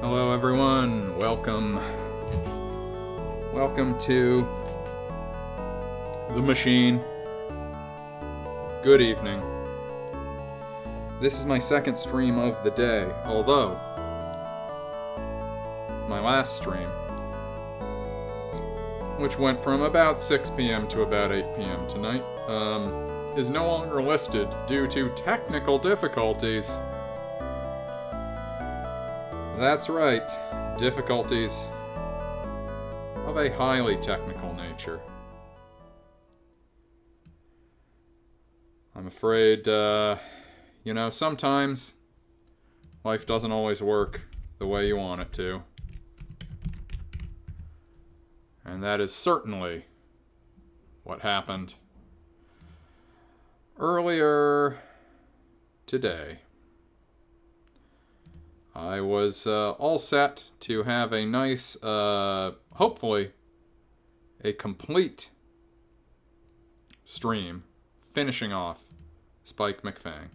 Hello everyone, welcome to the machine. Good evening. This is my second stream of the day, although my last stream, which went from about 6 p.m. to about 8 p.m. tonight, is no longer listed due to technical difficulties. That's right, difficulties of a highly technical nature. I'm afraid, sometimes life doesn't always work the way you want it to. And that is certainly what happened earlier today. I was all set to have a nice, hopefully, a complete stream finishing off Spike McFang.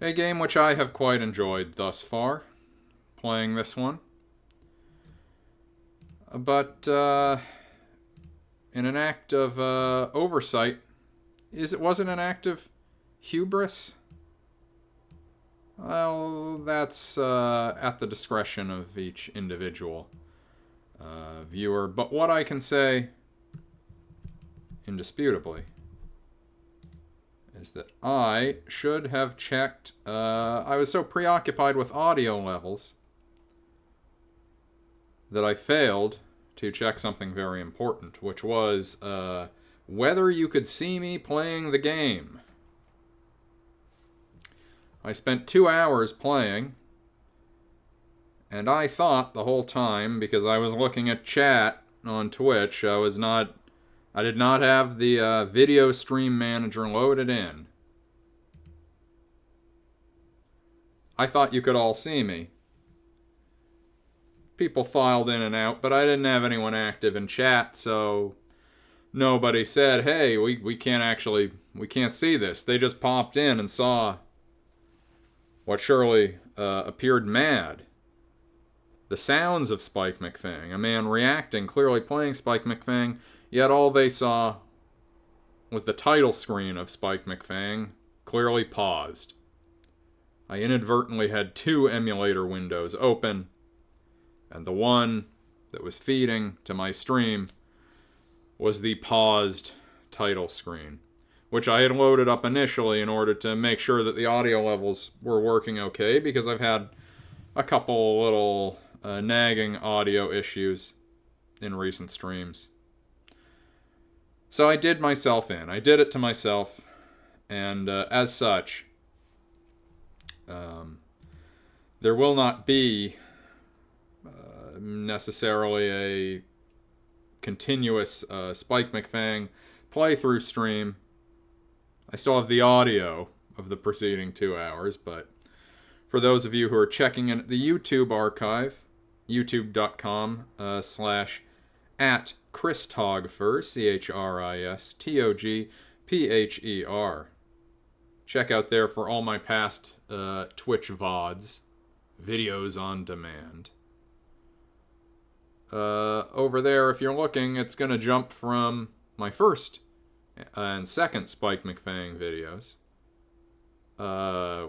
A game which I have quite enjoyed thus far, playing this one. But, in an act of oversight, was it an act of hubris? Well, that's at the discretion of each individual viewer. But what I can say, indisputably, is that I should have checked. I was so preoccupied with audio levels that I failed to check something very important, which was whether you could see me playing the game. I spent 2 hours playing, and I thought the whole time, because I was looking at chat on Twitch, I did not have the video stream manager loaded in. I thought you could all see me. People filed in and out, but I didn't have anyone active in chat, so nobody said, hey, we can't see this. They just popped in and saw what surely appeared mad. The sounds of Spike McFang, a man reacting, clearly playing Spike McFang, yet all they saw was the title screen of Spike McFang, clearly paused. I inadvertently had 2 emulator windows open, and the one that was feeding to my stream was the paused title screen, which I had loaded up initially in order to make sure that the audio levels were working okay, because I've had a couple little nagging audio issues in recent streams. So I did myself in. I did it to myself, and as such, there will not be necessarily a continuous Spike McFang playthrough stream. I still have the audio of the preceding 2 hours, but for those of you who are checking in the YouTube archive, youtube.com/@ChrisTogpher, ChrisTogpher. Check out there for all my past Twitch VODs, videos on demand. Over there, if you're looking, it's going to jump from my first and second Spike McFang videos,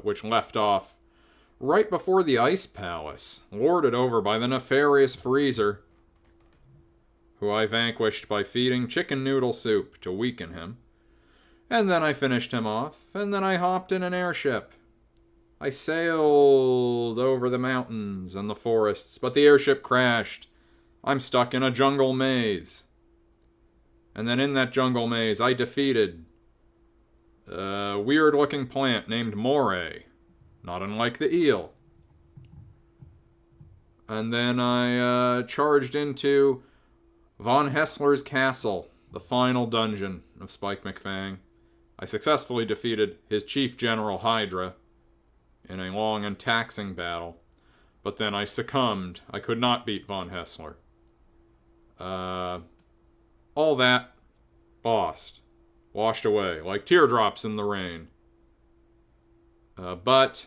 which left off right before the Ice Palace, lorded over by the nefarious Freezer, who I vanquished by feeding chicken noodle soup to weaken him. And then I finished him off, and then I hopped in an airship. I sailed over the mountains and the forests, but the airship crashed. I'm stuck in a jungle maze. And then in that jungle maze, I defeated a weird-looking plant named Moray, not unlike the eel. And then I charged into Von Hessler's castle, the final dungeon of Spike McFang. I successfully defeated his chief general, Hydra, in a long and taxing battle. But then I succumbed. I could not beat Von Hessler. All that lost, washed away like teardrops in the rain. But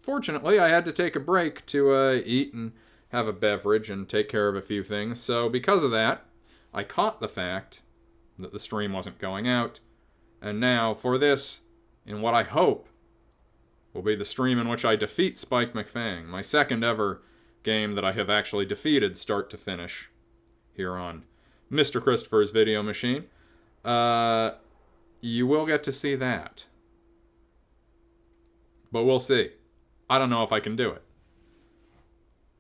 fortunately, I had to take a break to eat and have a beverage and take care of a few things. So because of that, I caught the fact that the stream wasn't going out. And now, for this, in what I hope will be the stream in which I defeat Spike McFang, my second ever game that I have actually defeated start to finish here on Mr. Christopher's Video Machine. You will get to see that. But we'll see. I don't know if I can do it.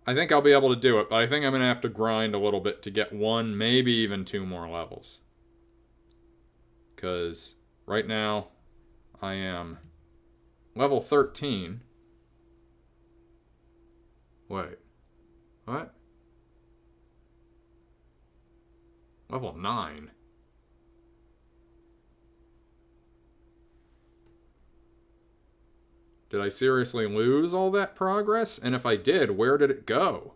I think I'll be able to do it, but I think I'm going to have to grind a little bit to get 1, maybe even 2 more levels. Because right now, I am level 13. Wait. What? Level 9. Did I seriously lose all that progress? And if I did, where did it go?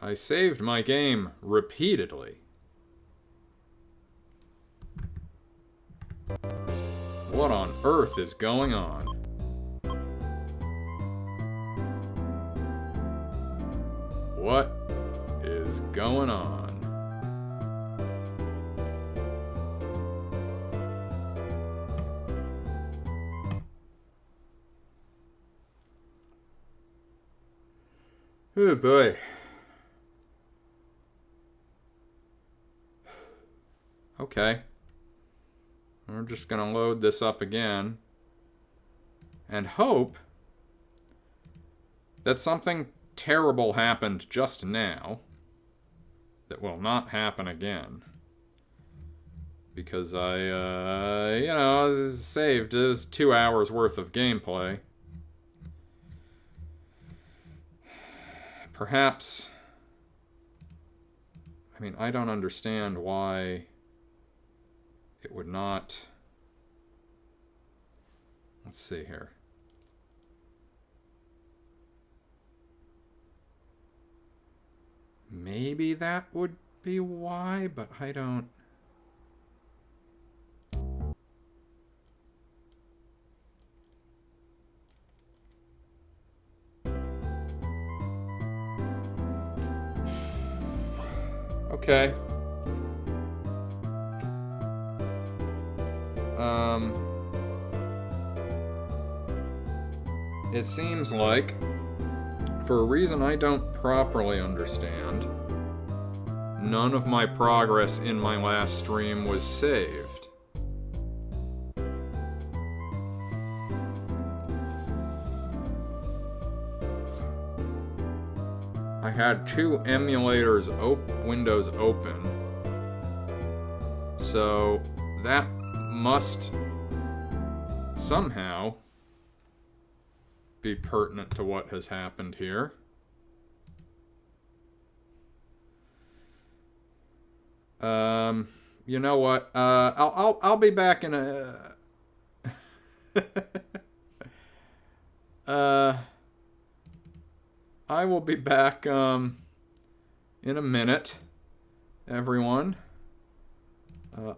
I saved my game repeatedly. What on earth is going on? What is going on? Oh boy. Okay. We're just gonna load this up again and hope that something terrible happened just now that will not happen again. Because I, saved this 2 hours worth of gameplay. Perhaps, I mean, I don't understand why it would not. Let's see here. Maybe that would be why, but I don't. Okay. It seems like, for a reason I don't properly understand, none of my progress in my last stream was saved. I had 2 emulators windows open, so that must somehow be pertinent to what has happened here. You know what? I'll be back in a. I will be back in a minute, everyone.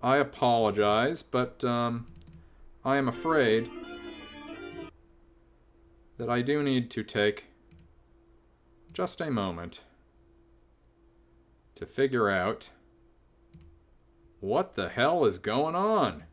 I apologize, but I am afraid that I do need to take just a moment to figure out what the hell is going on.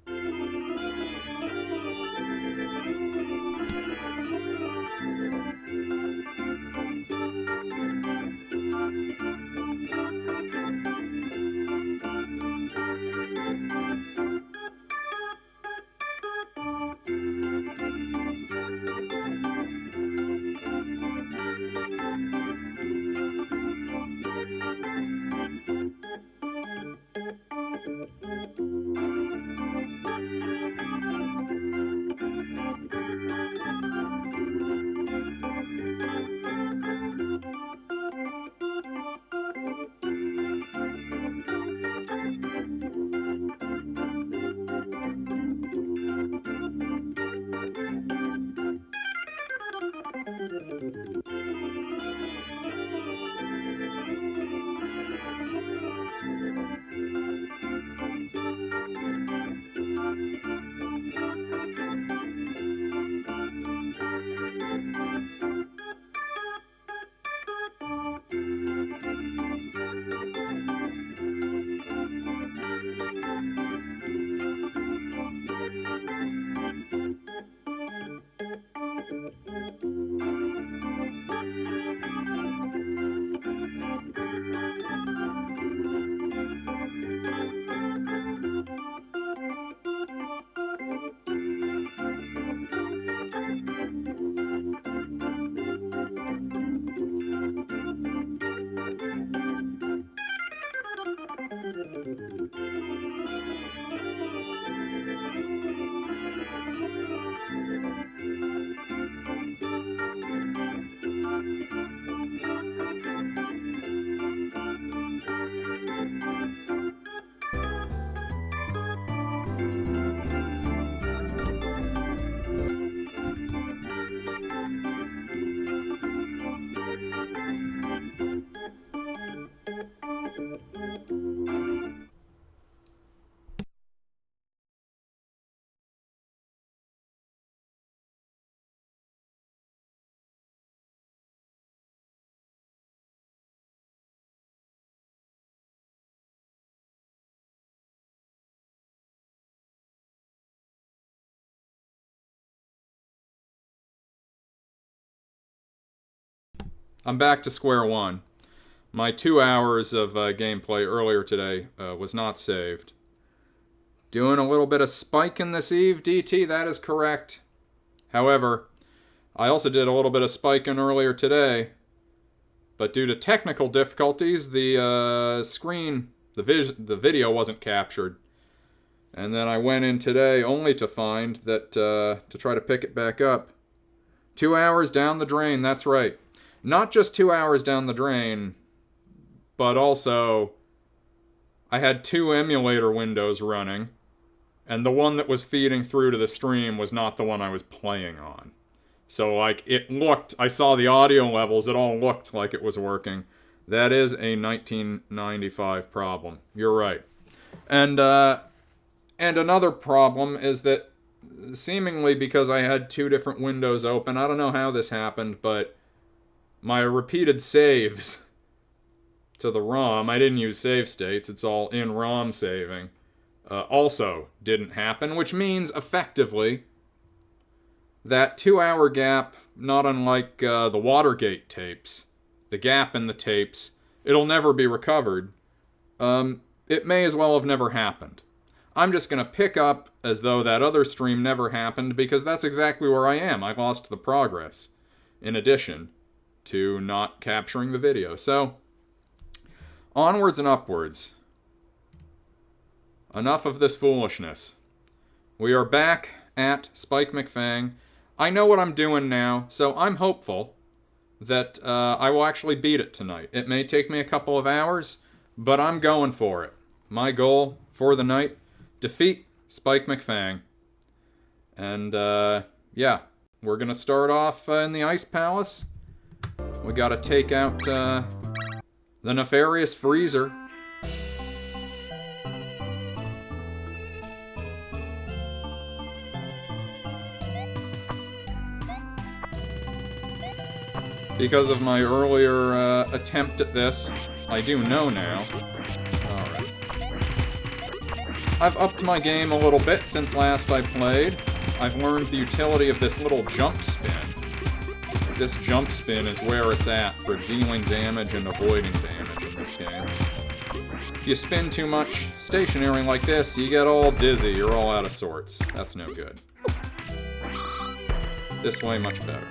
I'm back to square one. My 2 hours of gameplay earlier today was not saved. Doing a little bit of spiking this eve, DT, that is correct. However, I also did a little bit of spiking earlier today, but due to technical difficulties, the video wasn't captured. And then I went in today only to find that, to try to pick it back up. 2 hours down the drain, that's right. Not just 2 hours down the drain, but also I had 2 emulator windows running, and the one that was feeding through to the stream was not the one I was playing on. So, like, I saw the audio levels, it all looked like it was working. That is a 1995 problem. You're right. And another problem is that, seemingly because I had 2 different windows open, I don't know how this happened, but my repeated saves to the ROM, I didn't use save states, it's all in ROM saving, also didn't happen, which means, effectively, that 2-hour gap, not unlike the Watergate tapes, the gap in the tapes, it'll never be recovered. It may as well have never happened. I'm just going to pick up as though that other stream never happened, because that's exactly where I am. I lost the progress, in addition to not capturing the video. So, onwards and upwards. Enough of this foolishness. We are back at Spike McFang. I know what I'm doing now, so I'm hopeful that I will actually beat it tonight. It may take me a couple of hours, but I'm going for it. My goal for the night, defeat Spike McFang. And, yeah, we're going to start off in the Ice Palace. We got to take out the nefarious Freezer. Because of my earlier attempt at this, I do know now. Alright. I've upped my game a little bit since last I played. I've learned the utility of this little jump spin. This jump spin is where it's at for dealing damage and avoiding damage in this game. If you spin too much stationary like this, you get all dizzy, you're all out of sorts. That's no good. This way, much better.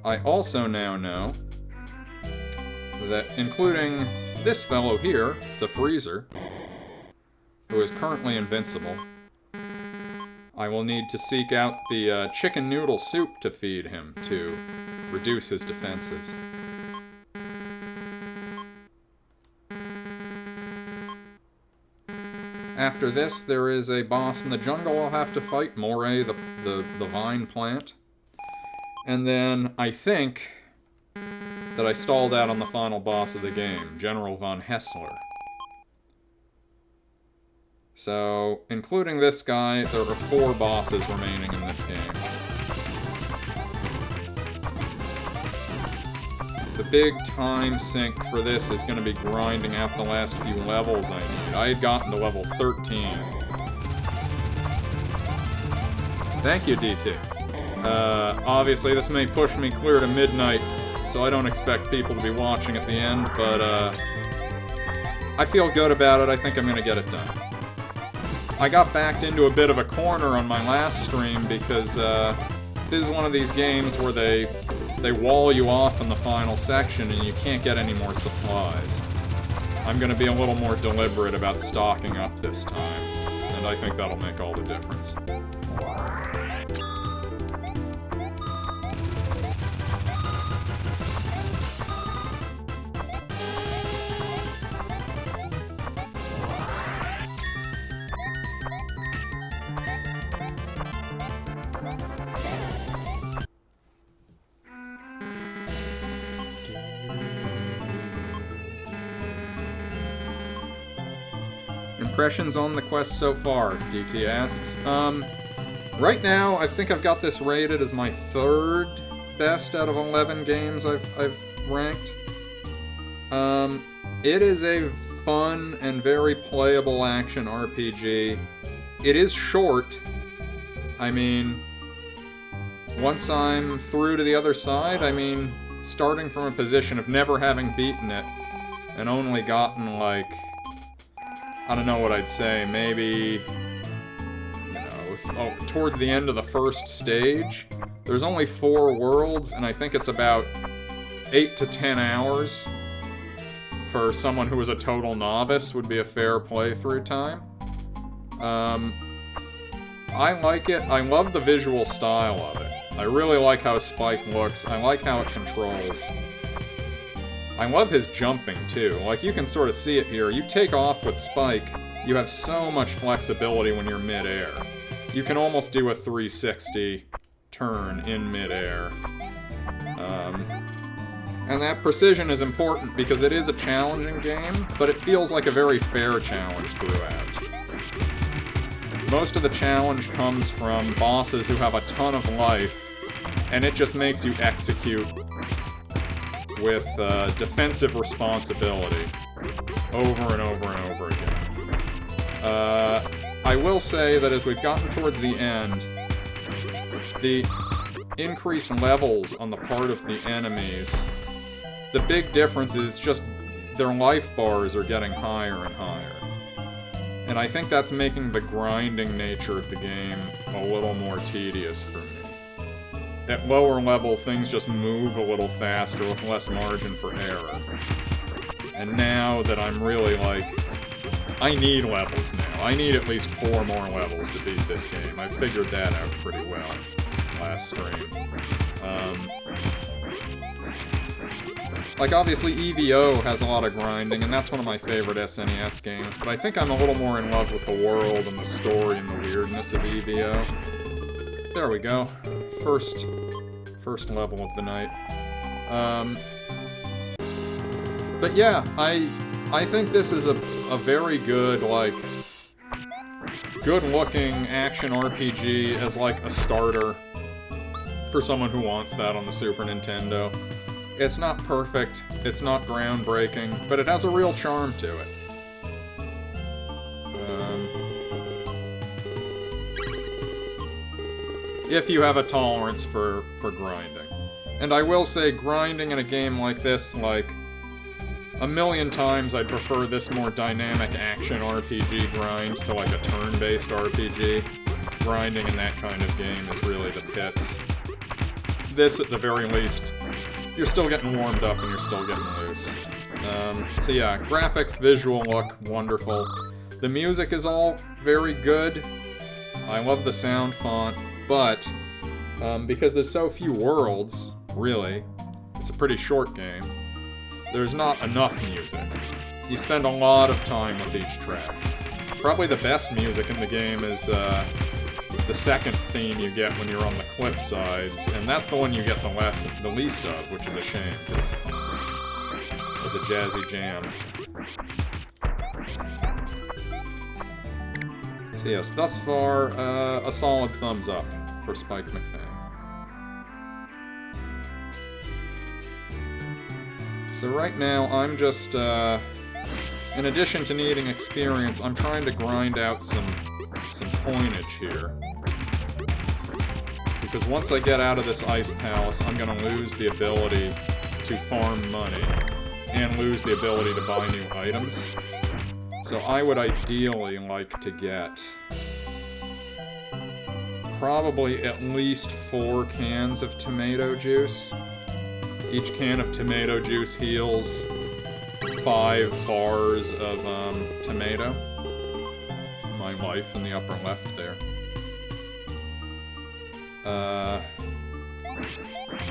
I also now know that including this fellow here, the Freezer, who is currently invincible, I will need to seek out the chicken noodle soup to feed him to reduce his defenses. After this, there is a boss in the jungle I'll have to fight, Moray, the vine plant. And then, I think that I stalled out on the final boss of the game, General von Hessler. So, including this guy, there are 4 bosses remaining in this game. The big time sink for this is going to be grinding out the last few levels I need. I had gotten to level 13. Thank you, DT. Obviously, this may push me clear to midnight, so I don't expect people to be watching at the end, but, I feel good about it. I think I'm gonna get it done. I got backed into a bit of a corner on my last stream because, this is one of these games where they wall you off in the final section and you can't get any more supplies. I'm gonna be a little more deliberate about stocking up this time, and I think that'll make all the difference. Impressions on the quest so far, DT asks. Right now, I think I've got this rated as my 3rd best out of 11 games I've ranked. It is a fun and very playable action RPG. It is short. I mean, once I'm through to the other side, I mean, starting from a position of never having beaten it, and only gotten, like, I don't know what I'd say, maybe, you know, towards the end of the first stage, there's only 4 worlds, and I think it's about 8 to 10 hours for someone who is a total novice would be a fair playthrough time. I like it. I love the visual style of it. I really like how Spike looks. I like how it controls. I love his jumping, too. Like, you can sort of see it here. You take off with Spike, you have so much flexibility when you're mid-air. You can almost do a 360 turn in mid-air. And that precision is important because it is a challenging game, but it feels like a very fair challenge throughout. Most of the challenge comes from bosses who have a ton of life, and it just makes you execute with defensive responsibility over and over and over again. I will say that as we've gotten towards the end, the increased levels on the part of the enemies, the big difference is just their life bars are getting higher and higher. And I think that's making the grinding nature of the game a little more tedious for me. At lower level, things just move a little faster with less margin for error. And now that I'm really like, I need levels now. I need at least 4 more levels to beat this game. I figured that out pretty well last stream. Like, obviously, EVO has a lot of grinding, and that's one of my favorite SNES games, but I think I'm a little more in love with the world and the story and the weirdness of EVO. There we go. First level of the night. But yeah, I think this is a very good, like, good-looking action RPG as, like, a starter for someone who wants that on the Super Nintendo. It's not perfect, it's not groundbreaking, but it has a real charm to it. If you have a tolerance for grinding. And I will say, grinding in a game like this, like, a million times I'd prefer this more dynamic action RPG grind to, like, a turn-based RPG. Grinding in that kind of game is really the pits. This, at the very least, you're still getting warmed up and you're still getting loose. So yeah, graphics, visual look, wonderful. The music is all very good. I love the sound font, but because there's so few worlds, really, it's a pretty short game, there's not enough music. You spend a lot of time with each track. Probably the best music in the game is the second theme you get when you're on the cliff sides, and that's the one you get the least of, which is a shame, because it's a jazzy jam. So yes, thus far, a solid thumbs up for Spike McFang. So right now, I'm just, in addition to needing experience, I'm trying to grind out some coinage here. Because once I get out of this ice palace, I'm gonna lose the ability to farm money, and lose the ability to buy new items. So I would ideally like to get probably at least 4 cans of tomato juice. Each can of tomato juice heals 5 bars of tomato. My life in the upper left there.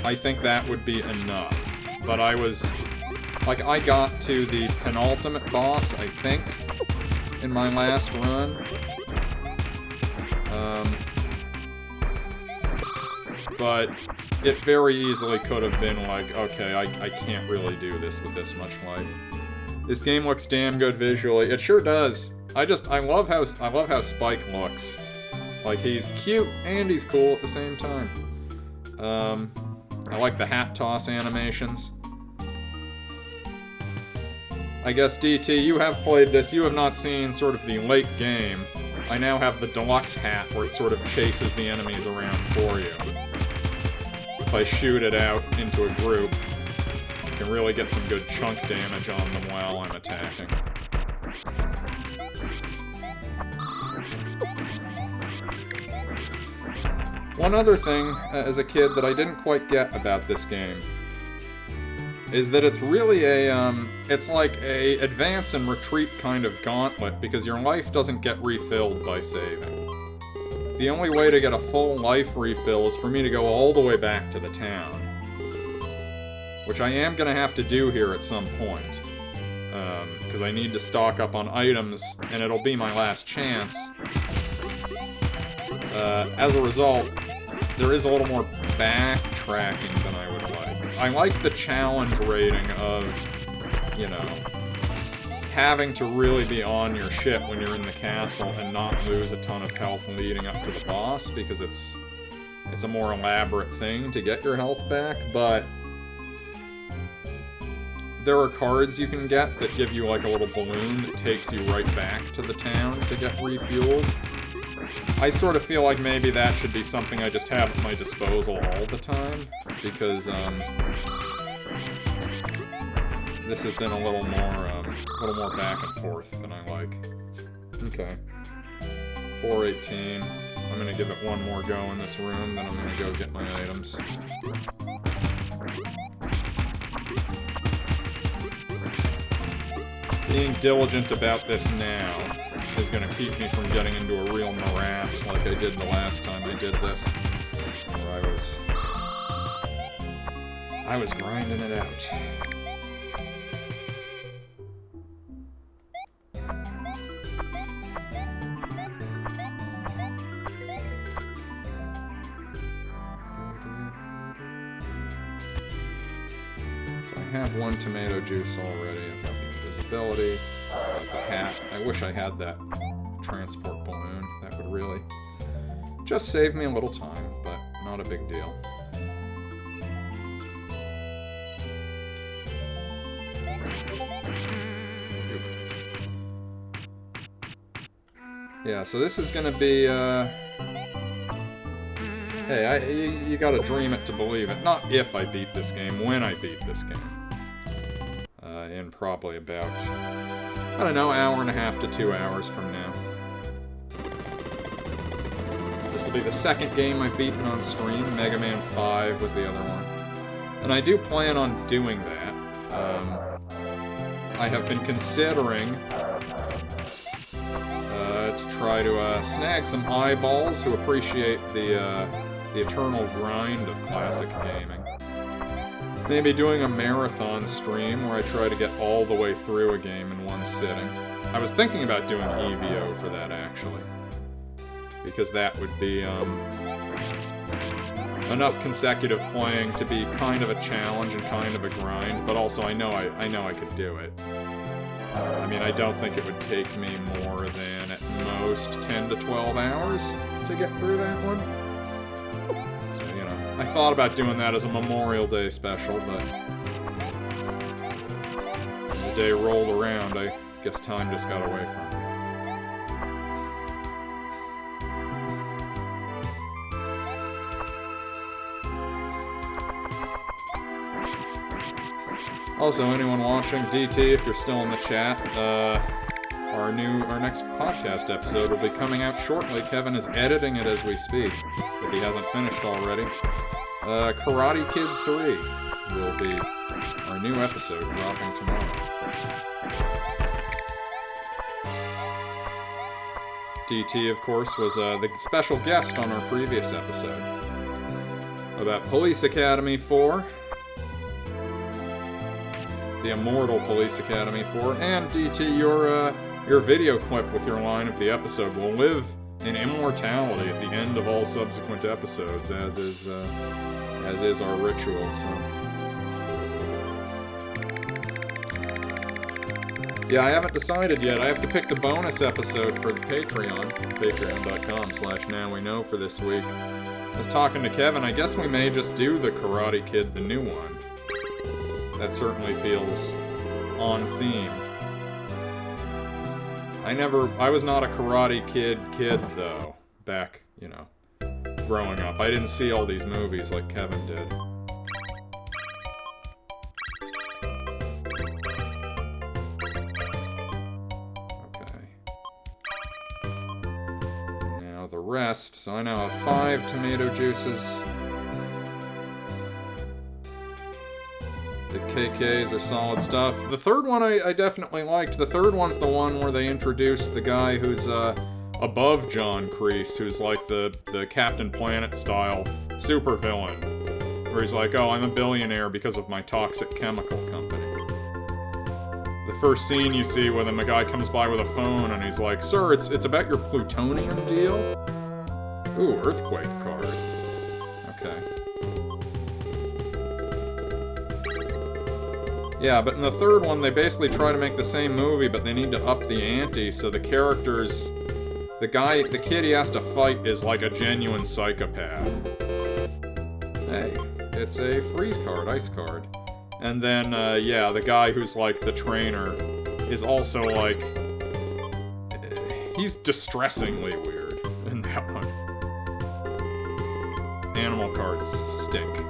I think that would be enough. But I was... Like, I got to the penultimate boss, I think, in my last run. But it very easily could have been like, okay, I can't really do this with this much life. This game looks damn good visually. It sure does. I love how Spike looks. Like, he's cute and he's cool at the same time. I like the hat toss animations. I guess, DT, you have played this. You have not seen sort of the late game. I now have the deluxe hat where it sort of chases the enemies around for you. If I shoot it out into a group, I can really get some good chunk damage on them while I'm attacking. One other thing, as a kid, that I didn't quite get about this game is that it's really it's like a advance and retreat kind of gauntlet, because your life doesn't get refilled by saving. The only way to get a full life refill is for me to go all the way back to the town. Which I am going to have to do here at some point. Because I need to stock up on items, and it'll be my last chance. As a result, there is a little more backtracking than I would like. I like the challenge rating of, you know, having to really be on your shit when you're in the castle and not lose a ton of health leading up to the boss, because it's a more elaborate thing to get your health back, but there are cards you can get that give you like a little balloon that takes you right back to the town to get refueled. I sort of feel like maybe that should be something I just have at my disposal all the time, because this has been a little more back and forth than I like. Okay. 418. I'm gonna give it one more go in this room, then I'm gonna go get my items. Being diligent about this now is gonna keep me from getting into a real morass like I did the last time I did this, where I was grinding it out. I have one tomato juice already. I've got the invisibility, I've got the hat. I wish I had that transport balloon. That would really just save me a little time, but not a big deal. Yeah, so this is gonna be, hey, you gotta dream it to believe it. Not if I beat this game, when I beat this game. In probably about, I don't know, hour and a half to 2 hours from now. This will be the second game I've beaten on stream. Mega Man 5 was the other one. And I do plan on doing that. I have been considering to try to snag some eyeballs who appreciate the eternal grind of classic gaming. Maybe doing a marathon stream where I try to get all the way through a game in one sitting. I was thinking about doing EVO for that, actually. Because that would be enough consecutive playing to be kind of a challenge and kind of a grind, but also I know I could do it. I mean, I don't think it would take me more than, at most, 10 to 12 hours to get through that one. So, you know, I thought about doing that as a Memorial Day special, but when the day rolled around, I guess time just got away from me. Also, anyone watching, DT, if you're still in the chat, our next podcast episode will be coming out shortly. Kevin is editing it as we speak, if he hasn't finished already. Karate Kid 3 will be our new episode dropping tomorrow. DT, of course, was the special guest on our previous episode about Police Academy 4. The Immortal Police Academy 4. And DT, your video clip with your line of the episode will live in immortality at the end of all subsequent episodes, as is our ritual. So, yeah, I haven't decided yet. I have to pick the bonus episode for the Patreon, patreon.com/nowweknow for this week. I was talking to Kevin. I guess we may just do the Karate Kid, the new one. That certainly feels on theme. I was not a Karate Kid, though, back, growing up. I didn't see all these movies like Kevin did. Okay. Now the rest. So I now have 5 tomato juices. The KKs are solid stuff. The third one I definitely liked. The third one's the one where they introduced the guy who's above John Kreese, who's like the Captain Planet style supervillain. Where he's like, oh, I'm a billionaire because of my toxic chemical company. The first scene you see with him, a guy comes by with a phone and he's like, sir, it's about your plutonium deal? Ooh, earthquake card. Okay. Yeah, but in the third one, they basically try to make the same movie, but they need to up the ante, so the characters... the kid he has to fight is like a genuine psychopath. Hey, it's a freeze card, ice card. And then, yeah, the guy who's like the trainer is also like... he's distressingly weird in that one. Animal cards stink.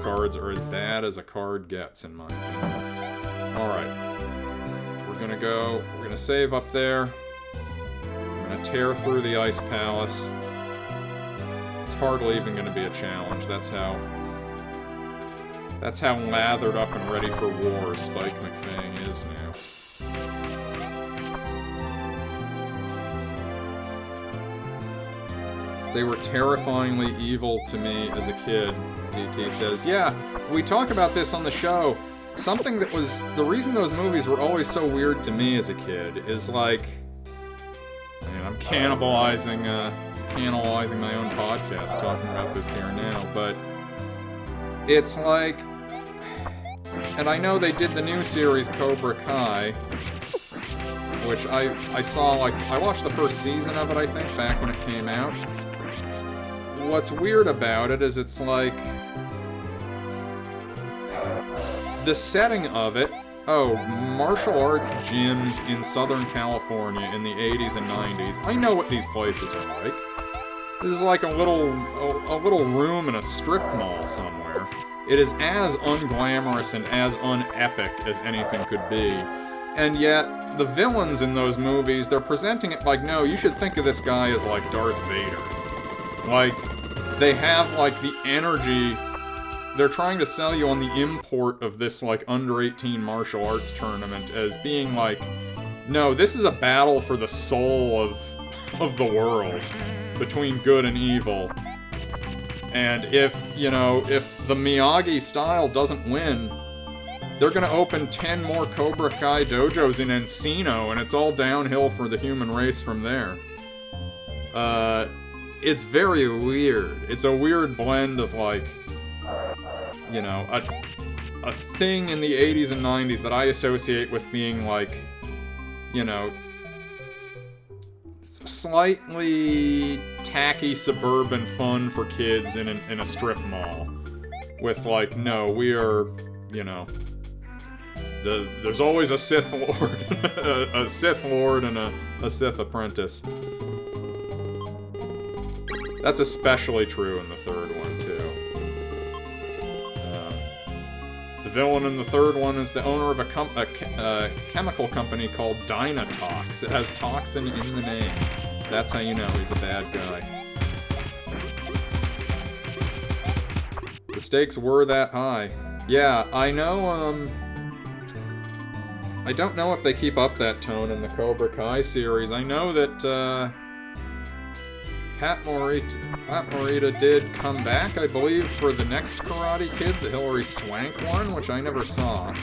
Cards are as bad as a card gets, in my opinion. Alright. We're gonna save up there. We're gonna tear through the Ice Palace. It's hardly even gonna be a challenge. That's how lathered up and ready for war Spike McFang is now. They were terrifyingly evil to me as a kid. DT says, yeah, we talk about this on the show. Something that was... the reason those movies were always so weird to me as a kid is like... man, I'm cannibalizing my own podcast talking about this here now, but... it's like... and I know they did the new series Cobra Kai, which I saw, like... I watched the first season of it, I think, back when it came out. What's weird about it is it's like... the setting of it, martial arts gyms in Southern California in the 80s and 90s. I know what these places are like. This is like a little room in a strip mall somewhere. It is as unglamorous and as unepic as anything could be. And yet, the villains in those movies, they're presenting it like, no, you should think of this guy as like Darth Vader. Like, they have like the energy... they're trying to sell you on the import of this, like, under-18 martial arts tournament as being like, no, this is a battle for the soul of the world, between good and evil. And if the Miyagi style doesn't win, they're gonna open 10 more Cobra Kai dojos in Encino, and it's all downhill for the human race from there. It's very weird. It's a weird blend of, like... a thing in the 80s and 90s that I associate with being like, slightly tacky suburban fun for kids in a strip mall. With like, no, we are, there's always a Sith Lord, a Sith Lord and a Sith apprentice. That's especially true in the third one, too. The villain in the third one is the owner of a chemical company called Dynatox. It has toxin in the name. That's how you know he's a bad guy. The stakes were that high. Yeah, I know, I don't know if they keep up that tone in the Cobra Kai series. I know that Pat Morita did come back, I believe, for the next Karate Kid, the Hilary Swank one, which I never saw.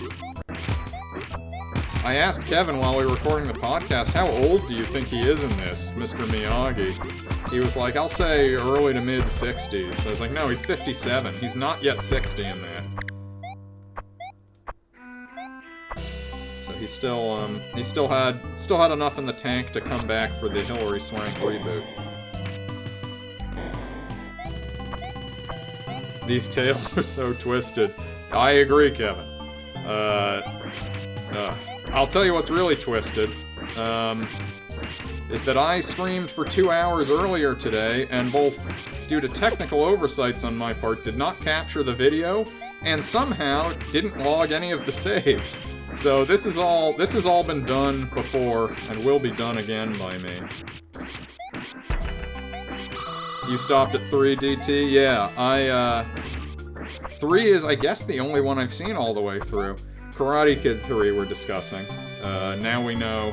I asked Kevin while we were recording the podcast, how old do you think he is in this, Mr. Miyagi? He was like, I'll say early to mid-60s. I was like, no, he's 57. He's not yet 60 in that. So he still had enough in the tank to come back for the Hilary Swank reboot. These tales are so twisted. I agree, Kevin. I'll tell you what's really twisted, is that I streamed for 2 hours earlier today, and both due to technical oversights on my part, did not capture the video, and somehow didn't log any of the saves. So this has all been done before, and will be done again by me. You stopped at 3, DT? Yeah, 3 is, I guess, the only one I've seen all the way through. Karate Kid 3 we're discussing. Now we know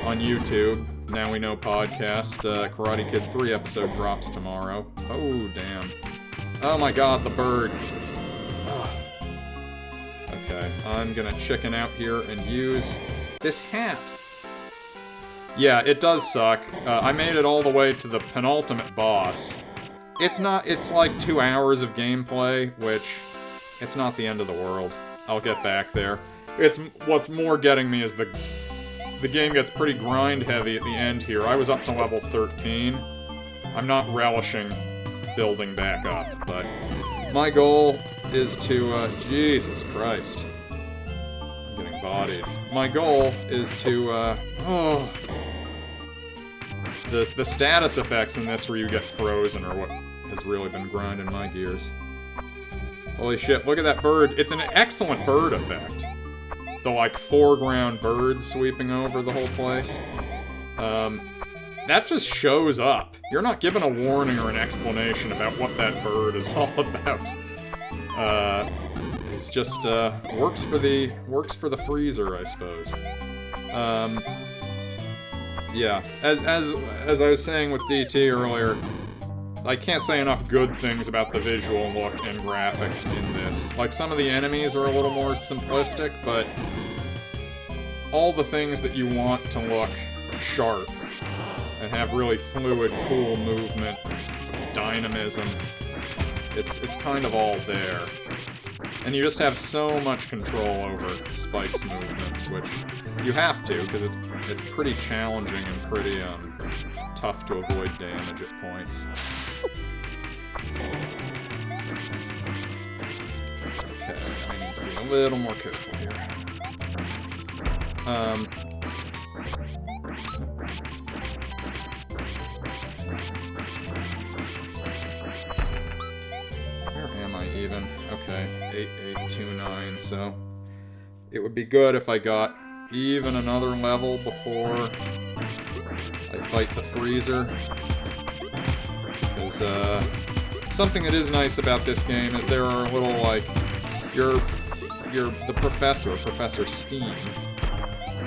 on YouTube. Now we know podcast. Karate Kid 3 episode drops tomorrow. Oh, damn. Oh my god, the bird. Ugh. Okay, I'm gonna chicken out here and use this hat. Yeah, it does suck. I made it all the way to the penultimate boss. It's like 2 hours of gameplay, which, it's not the end of the world. I'll get back there. What's more getting me is the game gets pretty grind heavy at the end here. I was up to level 13. I'm not relishing building back up, but my goal is to, Jesus Christ. I'm getting bodied. My goal is to, the status effects in this where you get frozen are what has really been grinding my gears. Holy shit, look at that bird. It's an excellent bird effect. The, like, foreground birds sweeping over the whole place. That just shows up. You're not given a warning or an explanation about what that bird is all about. It's just, works for the freezer, I suppose. Yeah, as I was saying with DT earlier, I can't say enough good things about the visual look and graphics in this. Like, some of the enemies are a little more simplistic, but all the things that you want to look sharp and have really fluid, cool movement, dynamism, it's kind of all there. And you just have so much control over Spike's movements, which you have to, because it's pretty challenging and pretty tough to avoid damage at points. Okay, I need to be a little more careful here. Where am I even? Okay, 8829, so it would be good if I got even another level before I fight the freezer. Because, something that is nice about this game is there are little, like, the Professor Steam,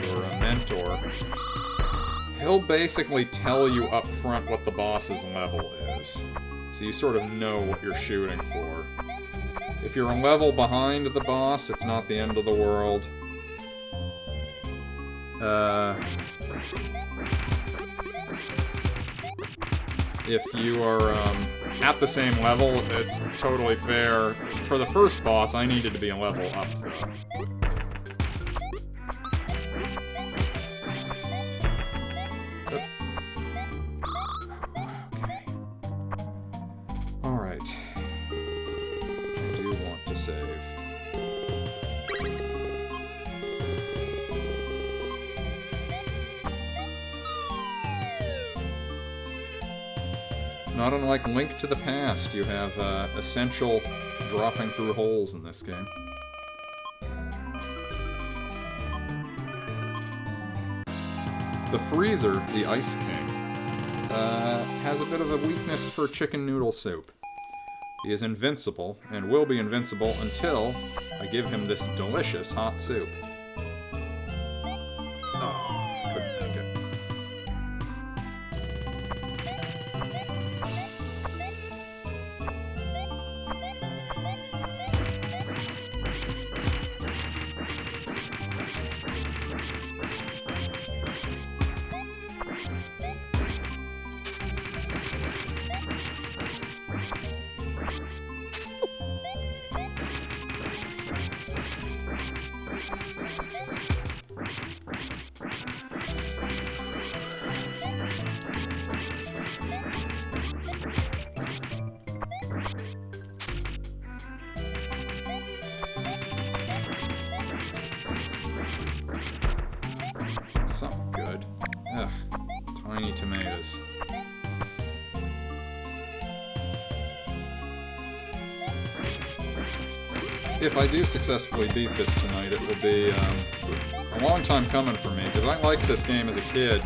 your mentor, he'll basically tell you up front what the boss's level is. So you sort of know what you're shooting for. If you're a level behind the boss, it's not the end of the world. If you are at the same level, it's totally fair. For the first boss, I needed to be a level up, though. Okay. Alright. I do want to save. Not unlike Link to the Past, you have essential dropping through holes in this game. The Freezer, the Ice King, has a bit of a weakness for chicken noodle soup. He is invincible, and will be invincible until I give him this delicious hot soup. if I do successfully beat this tonight, it will be a long time coming for me, because I liked this game as a kid.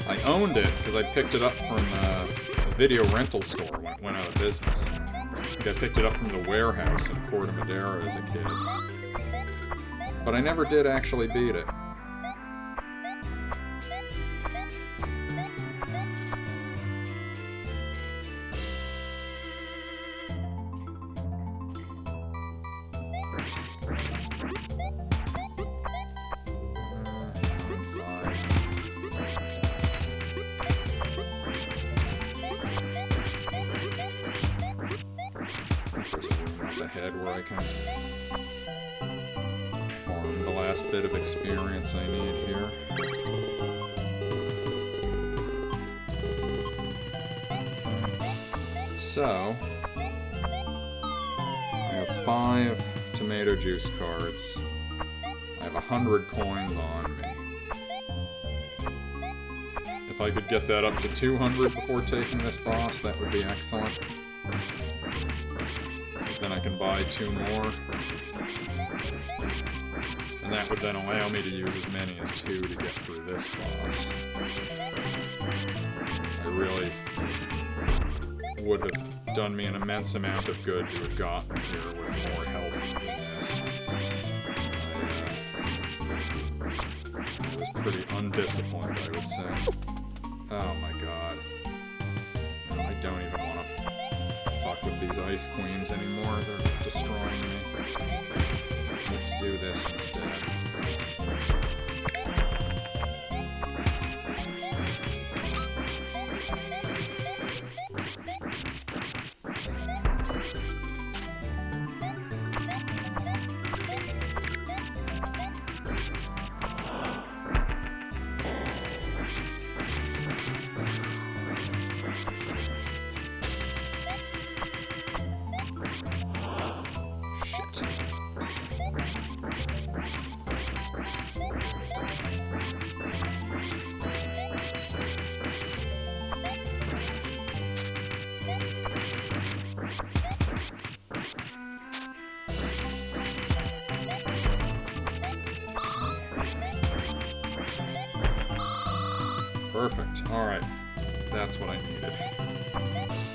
I owned it because I picked it up from a video rental store when it went out of business. I think I picked it up from the warehouse in Corte Madera as a kid. But I never did actually beat it. Where I can farm the last bit of experience I need here. So, I have 5 tomato juice cards. I have 100 coins on me. If I could get that up to 200 before taking this boss, that would be excellent. Then I can buy 2 more. And that would then allow me to use as many as 2 to get through this boss. I really would have done me an immense amount of good to have gotten here with more health than this. I was pretty undisciplined, I would say. Oh my god. I don't even want to fuck with these ice queens anymore. They're destroying me. Let's do this instead. Perfect. Alright. That's what I needed.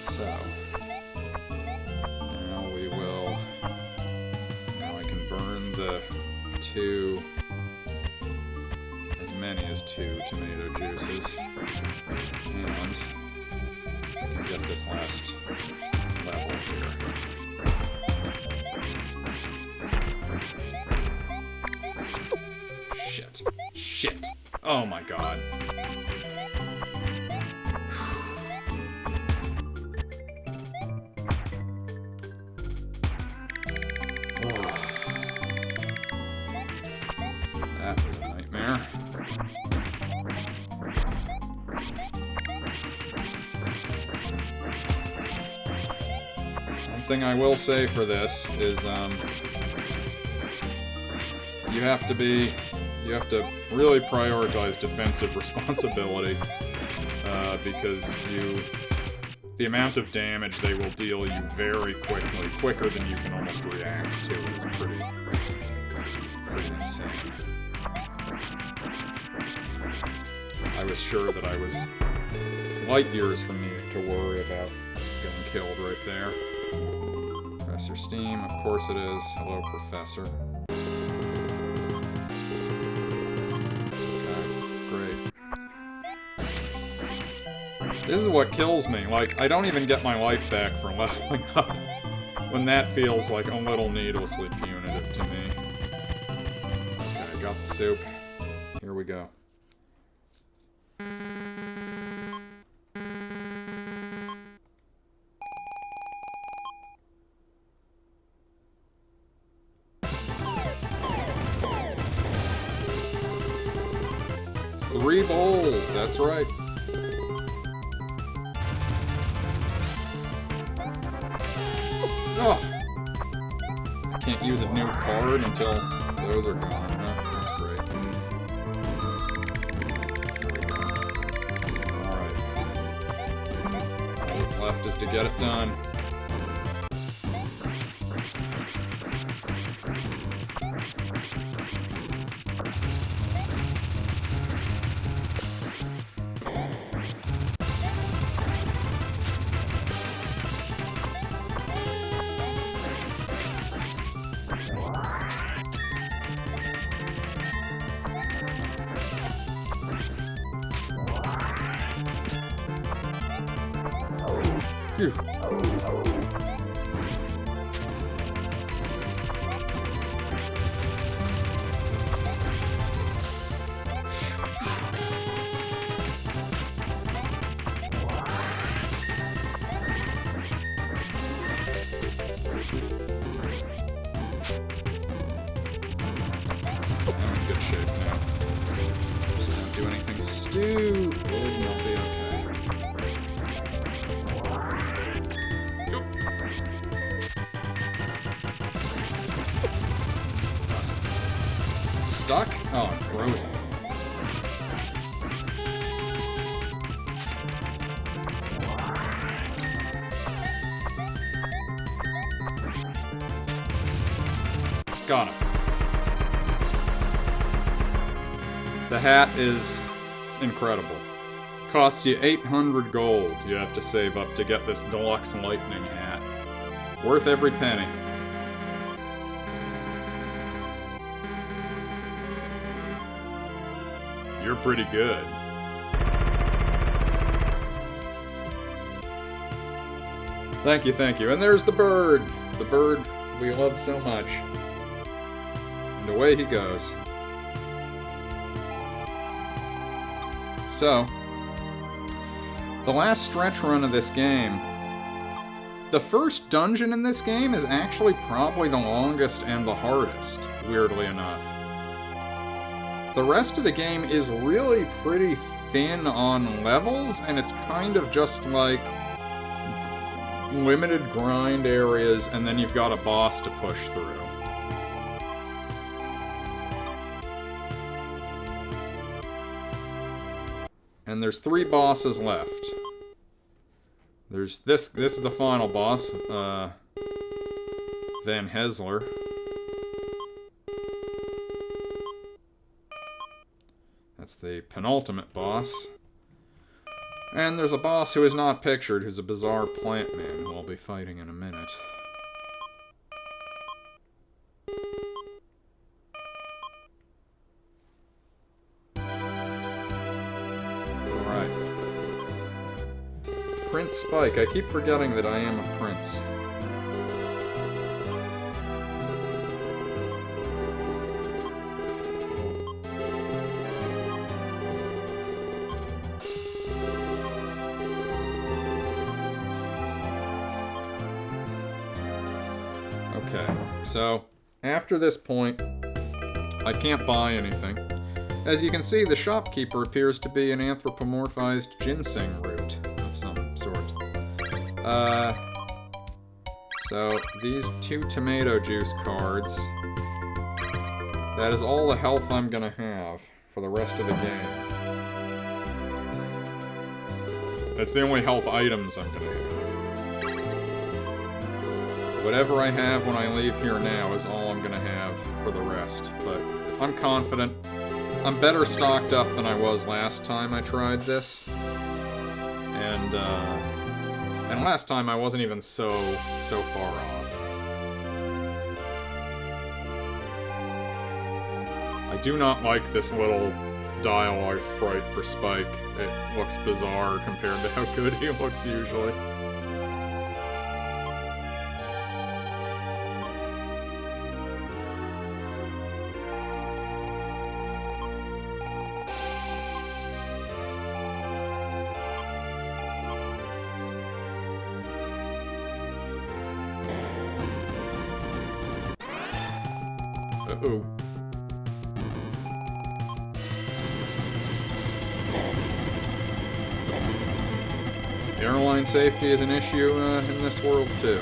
So. Now we will... Now I can burn the 2... As many as 2 tomato juices. And I can get this last level here. Shit. Shit. Oh my god. That was a nightmare. One thing I will say for this is, you have to really prioritize defensive responsibility, because the amount of damage they will deal you very quickly, quicker than you can almost react to, is pretty insane. I was sure that I was light years from needing to worry about getting killed right there. Professor Steam, of course it is. Hello, Professor. Okay, great. This is what kills me. Like, I don't even get my life back for leveling up, when that feels like a little needlessly punitive to me. Okay, I got the soup. Here we go. Three bowls, that's right. Oh! I can't use a new card until those are gone. Oh, that's great. Here we go. Alright. All that's left is to get it done. Phew. Stupid, you'll be okay. Stuck? Oh, I'm frozen. Got him. The hat is incredible. Costs you 800 gold you have to save up to get this deluxe lightning hat. Worth every penny. You're pretty good. Thank you, thank you. And there's the bird! The bird we love so much. And away he goes. So, the last stretch run of this game, the first dungeon in this game is actually probably the longest and the hardest, weirdly enough. The rest of the game is really pretty thin on levels, and it's kind of just like limited grind areas, and then you've got a boss to push through. And there's 3 bosses left. There's this is the final boss, Van Hesler. That's the penultimate boss. And there's a boss who is not pictured, who's a bizarre plant man, who I'll be fighting in a minute. Prince Spike. I keep forgetting that I am a prince. Okay, so after this point, I can't buy anything. As you can see, the shopkeeper appears to be an anthropomorphized ginseng root of some sort. So these 2 tomato juice cards, that is all the health I'm gonna have for the rest of the game. That's the only health items I'm gonna have. Whatever I have when I leave here now is all I'm gonna have for the rest, but I'm confident. I'm better stocked up than I was last time I tried this. And last time I wasn't even so far off. I do not like this little dialogue sprite for Spike. It looks bizarre compared to how good he looks usually. Uh-oh. Airline safety is an issue in this world, too.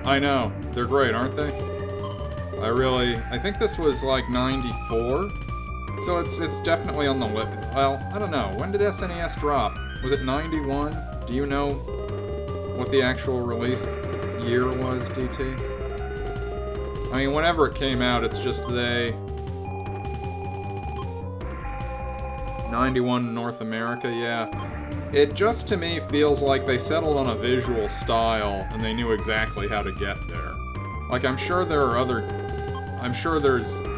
I know. They're great, aren't they? I think this was like 94. So it's definitely on the list. Well, I don't know. When did SNES drop? Was it 91? Do you know what the actual release year was, DT? I mean, whenever it came out, it's just 91 in North America, yeah. It just, to me, feels like they settled on a visual style, and they knew exactly how to get there. Like, I'm sure there's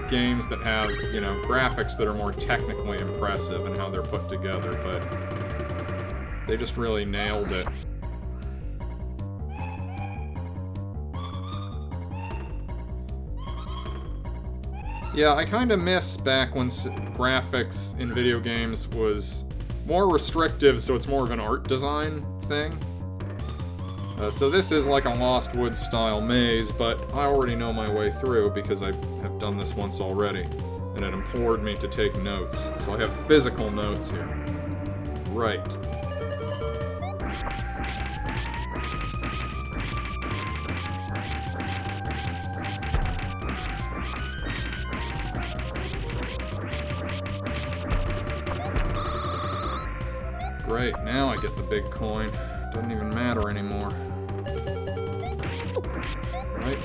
games that have, you know, graphics that are more technically impressive in how they're put together, but they just really nailed it. Yeah, I kind of miss back when graphics in video games was more restrictive, so it's more of an art design thing. So this is like a Lost Woods style maze, but I already know my way through because I have done this once already, and it implored me to take notes. So I have physical notes here. Right. Great, now I get the big coin. Doesn't even matter anymore.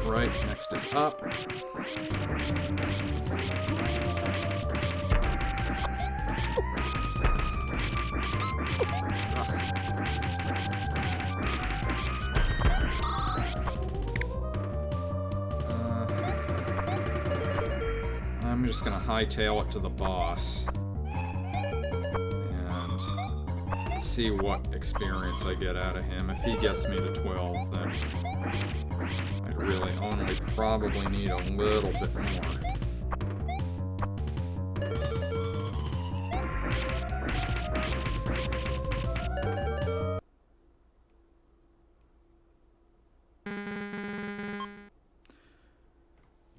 Right, next is up. I'm just gonna hightail it to the boss. See what experience I get out of him. If he gets me to 12, then I'd really only probably need a little bit more.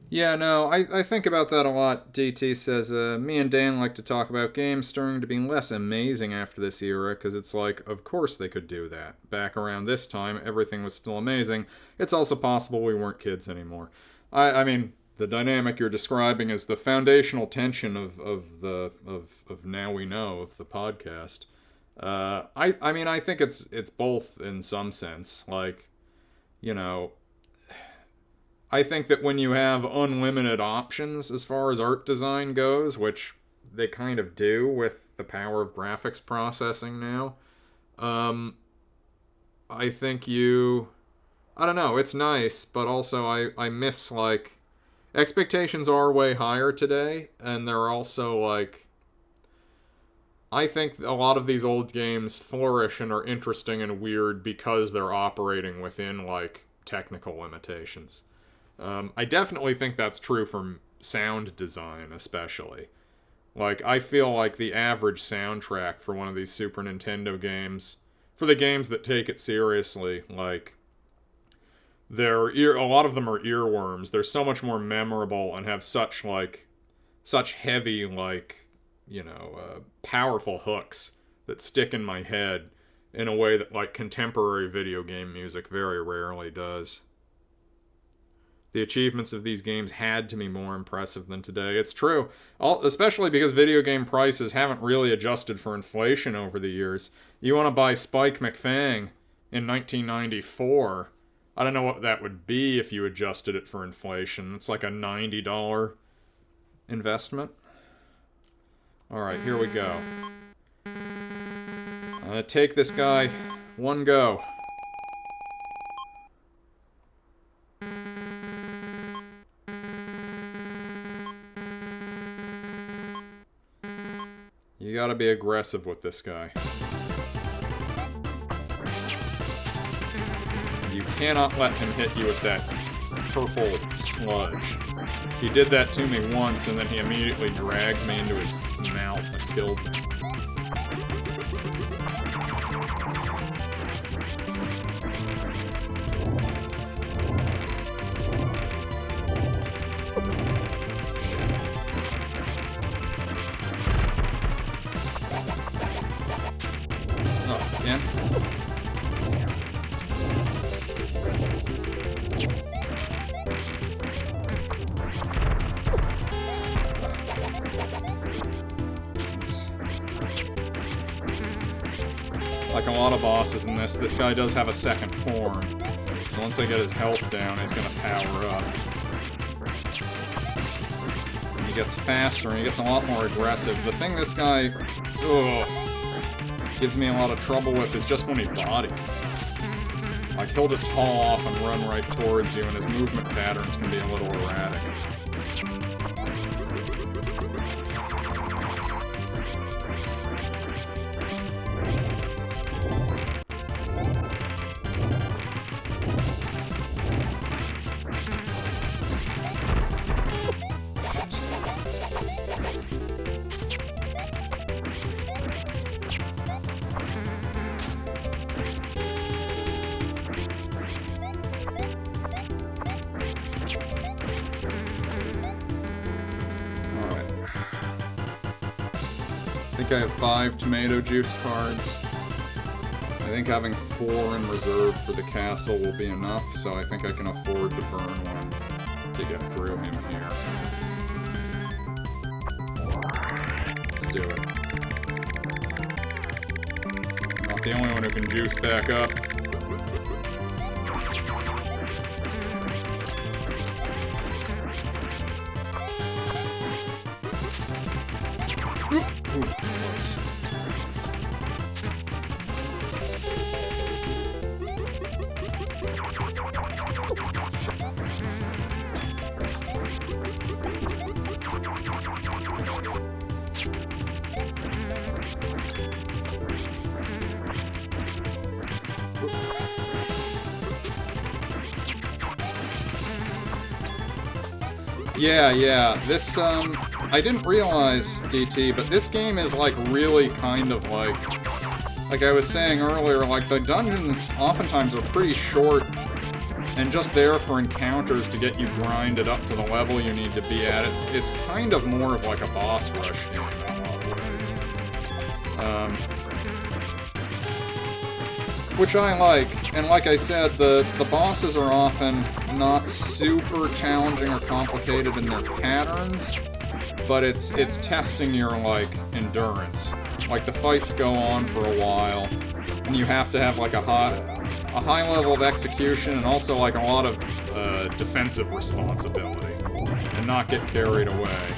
Yeah, no, I think about that a lot. DT says, me and Dan like to talk about games starting to be less amazing after this era, because it's like, of course they could do that. Back around this time, everything was still amazing. It's also possible we weren't kids anymore. I mean, the dynamic you're describing is the foundational tension of Now We Know, of the podcast. I mean, I think it's both in some sense. Like, you know, I think that when you have unlimited options as far as art design goes, which they kind of do with the power of graphics processing now, I think I don't know, it's nice, but also I miss, like, expectations are way higher today, and they're also, like, I think a lot of these old games flourish and are interesting and weird because they're operating within, like, technical limitations. I definitely think that's true for sound design, especially. Like, I feel like the average soundtrack for one of these Super Nintendo games, for the games that take it seriously, like, a lot of them are earworms. They're so much more memorable and have such heavy, like, you know, powerful hooks that stick in my head in a way that, like, contemporary video game music very rarely does. The achievements of these games had to be more impressive than today. It's true, especially because video game prices haven't really adjusted for inflation over the years. You want to buy Spike McFang in 1994, I don't know what that would be if you adjusted it for inflation. It's like a $90 investment. Alright, here we go. I'm gonna take this guy one go. You gotta be aggressive with this guy. You cannot let him hit you with that purple sludge. He did that to me once, and then he immediately dragged me into his mouth and killed me. Like a lot of bosses in this guy does have a second form, So once I get his health down, he's gonna power up. And he gets faster and he gets a lot more aggressive. The thing this guy gives me a lot of trouble with is just when he bodies me. Like, he'll just haul off and run right towards you, and his movement patterns can be a little erratic. I think I have 5 tomato juice cards. I think having 4 in reserve for the castle will be enough, so I think I can afford to burn one to get through him here. Let's do it. I'm not the only one who can juice back up. Ooh, close. Yeah, this, I didn't realize, DT, but this game is, like, really kind of like I was saying earlier, like, the dungeons oftentimes are pretty short and just there for encounters to get you grinded up to the level you need to be at. It's kind of more of like a boss rush game in a lot of ways. Which I like, and like I said, the bosses are often not super challenging or complicated in their patterns, but it's testing your, like, endurance. Like, the fights go on for a while, and you have to have, like, a high level of execution and also, like, a lot of defensive responsibility, and not get carried away.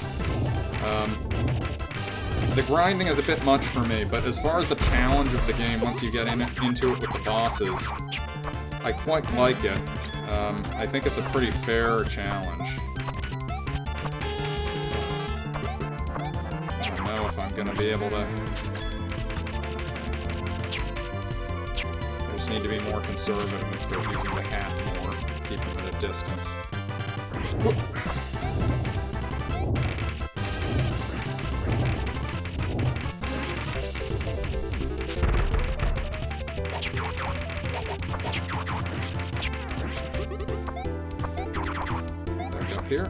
The grinding is a bit much for me, but as far as the challenge of the game, once you get into it with the bosses, I quite like it. I think it's a pretty fair challenge. I don't know if I'm gonna be able to... I just need to be more conservative and start using the hat more, keep him at a distance. Whoop. Here.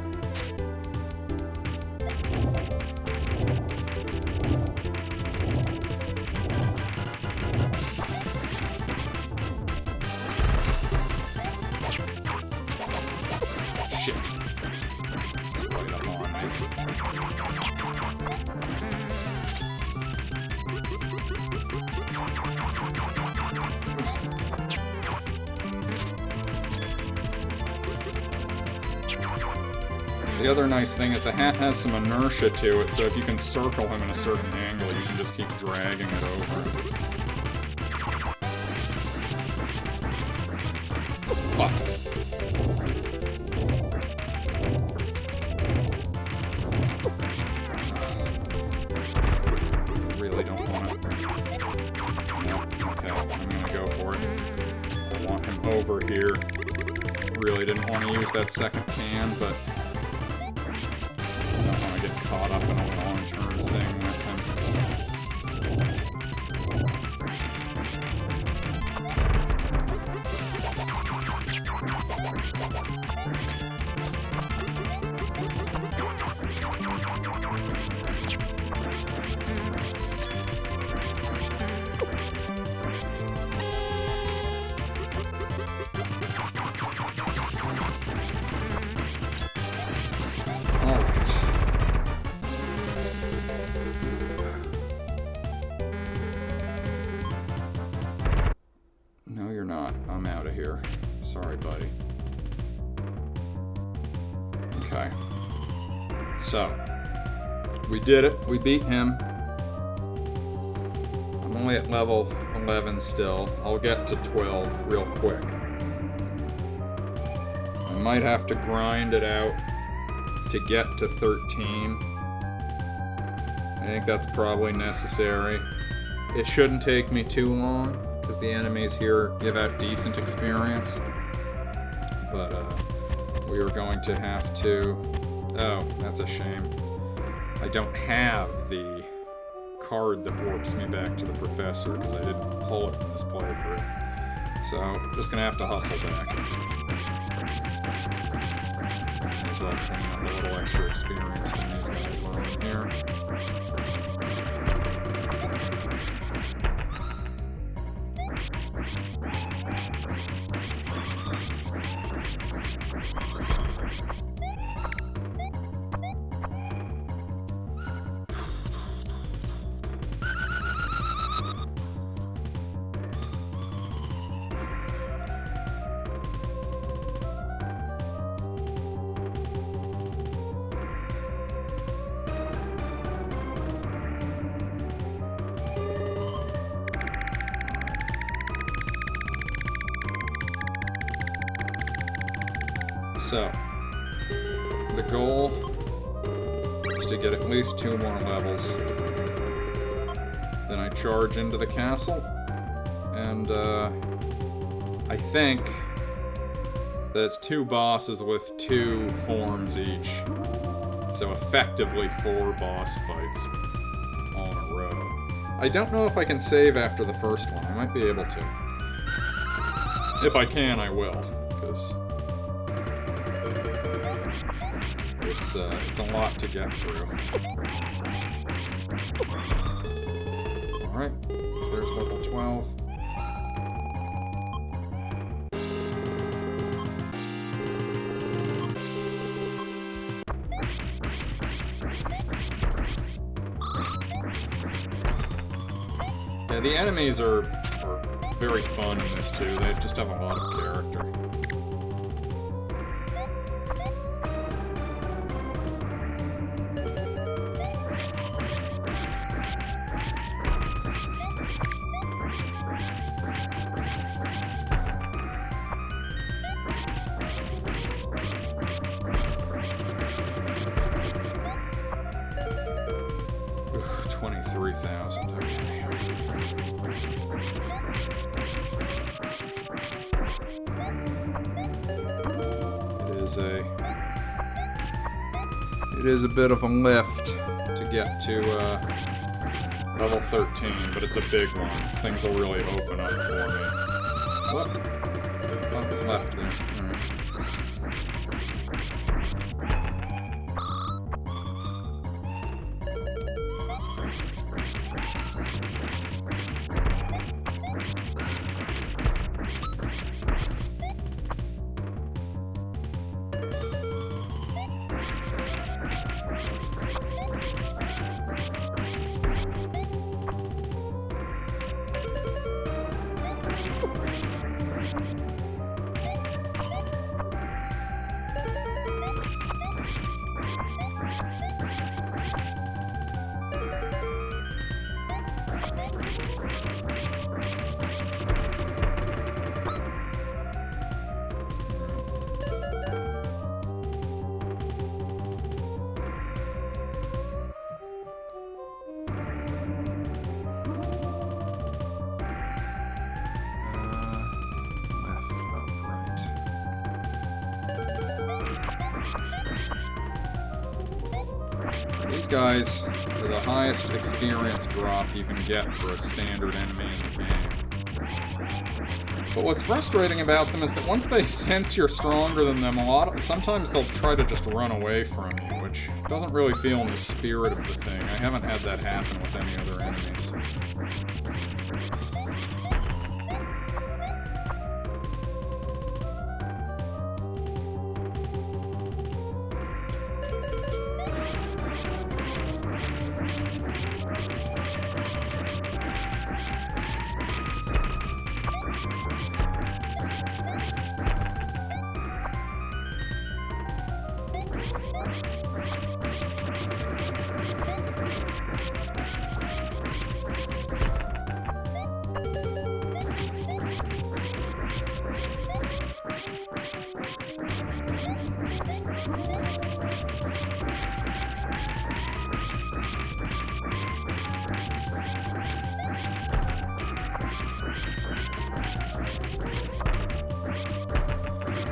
Shit. Right up on me. The other nice thing is the hat has some inertia to it, so if you can circle him in a certain angle, you can just keep dragging it over. Fuck. Really don't want it. No, okay, I'm gonna go for it. I want him over here. Really didn't want to use that second can, but... caught up in a long-term thing with him. Sorry, buddy. Okay. So, we did it. We beat him. I'm only at level 11 still. I'll get to 12 real quick. I might have to grind it out to get to 13. I think that's probably necessary. It shouldn't take me too long, because the enemies here give out decent experience. But, we are going to have to... Oh, that's a shame. I don't have the card that warps me back to the professor, because I didn't pull it in this playthrough. So, just gonna have to hustle back. May as well clean up a little extra experience from these guys while I'm here. So, the goal is to get at least 2 more levels. Then I charge into the castle, and I think that it's 2 bosses with 2 forms each. So effectively 4 boss fights all in a row. I don't know if I can save after the first one. I might be able to. If I can, I will, because it's a lot to get through. Alright, there's level 12. Yeah, the enemies are very fun in this too. They just have a lot of character. Ooh, 23,000, okay. It is a bit of a lift to get to level 13, but it's a big one. Things will really open up for me. What? I thought it was left there. Alright. These guys are the highest experience drop you can get for a standard enemy in the game. But what's frustrating about them is that once they sense you're stronger than them, sometimes they'll try to just run away from you, which doesn't really feel in the spirit of the thing. I haven't had that happen with any other enemies.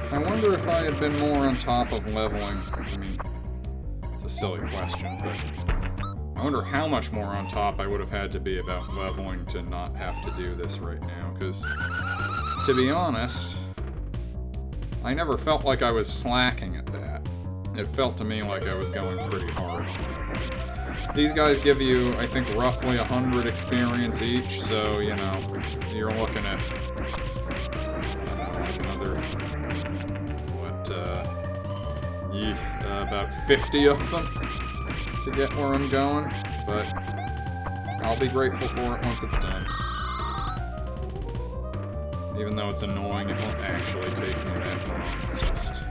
I wonder if I had been more on top of leveling. I mean, it's a silly question, but I wonder how much more on top I would have had to be about leveling to not have to do this right now, because, to be honest, I never felt like I was slacking at that. It felt to me like I was going pretty hard on leveling. These guys give you, I think, roughly 100 experience each, so, you know, you're looking at, I don't know, like another, about 50 of them to get where I'm going, but I'll be grateful for it once it's done. Even though it's annoying, it won't actually take me that long. It's just...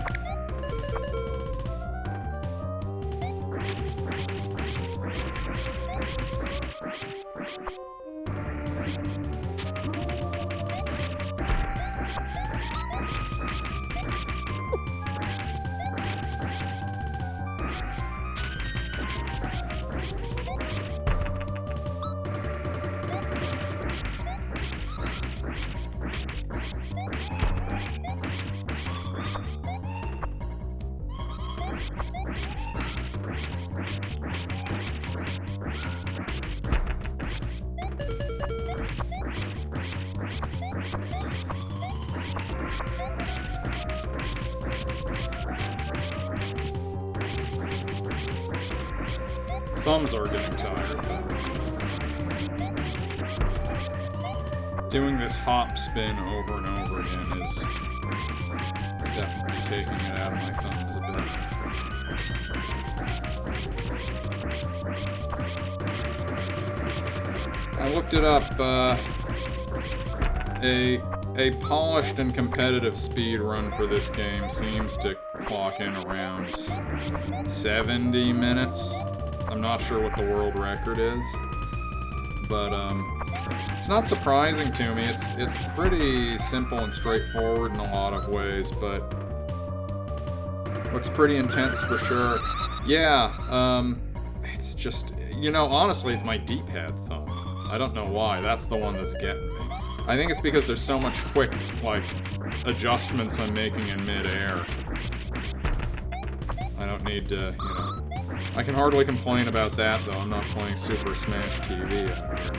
Thumbs are getting tired, but doing this hop spin over and over again is definitely taking it out of my thumbs a bit. I looked it up, a polished and competitive speed run for this game seems to clock in around 70 minutes. I'm not sure what the world record is, but it's not surprising to me. It's pretty simple and straightforward in a lot of ways, but looks pretty intense for sure. Yeah, it's just, you know, honestly, it's my D-pad thumb. I don't know why. That's the one that's getting me. I think it's because there's so much quick, like, adjustments I'm making in mid-air. I don't need to, you know... I can hardly complain about that, though. I'm not playing Super Smash TV out here.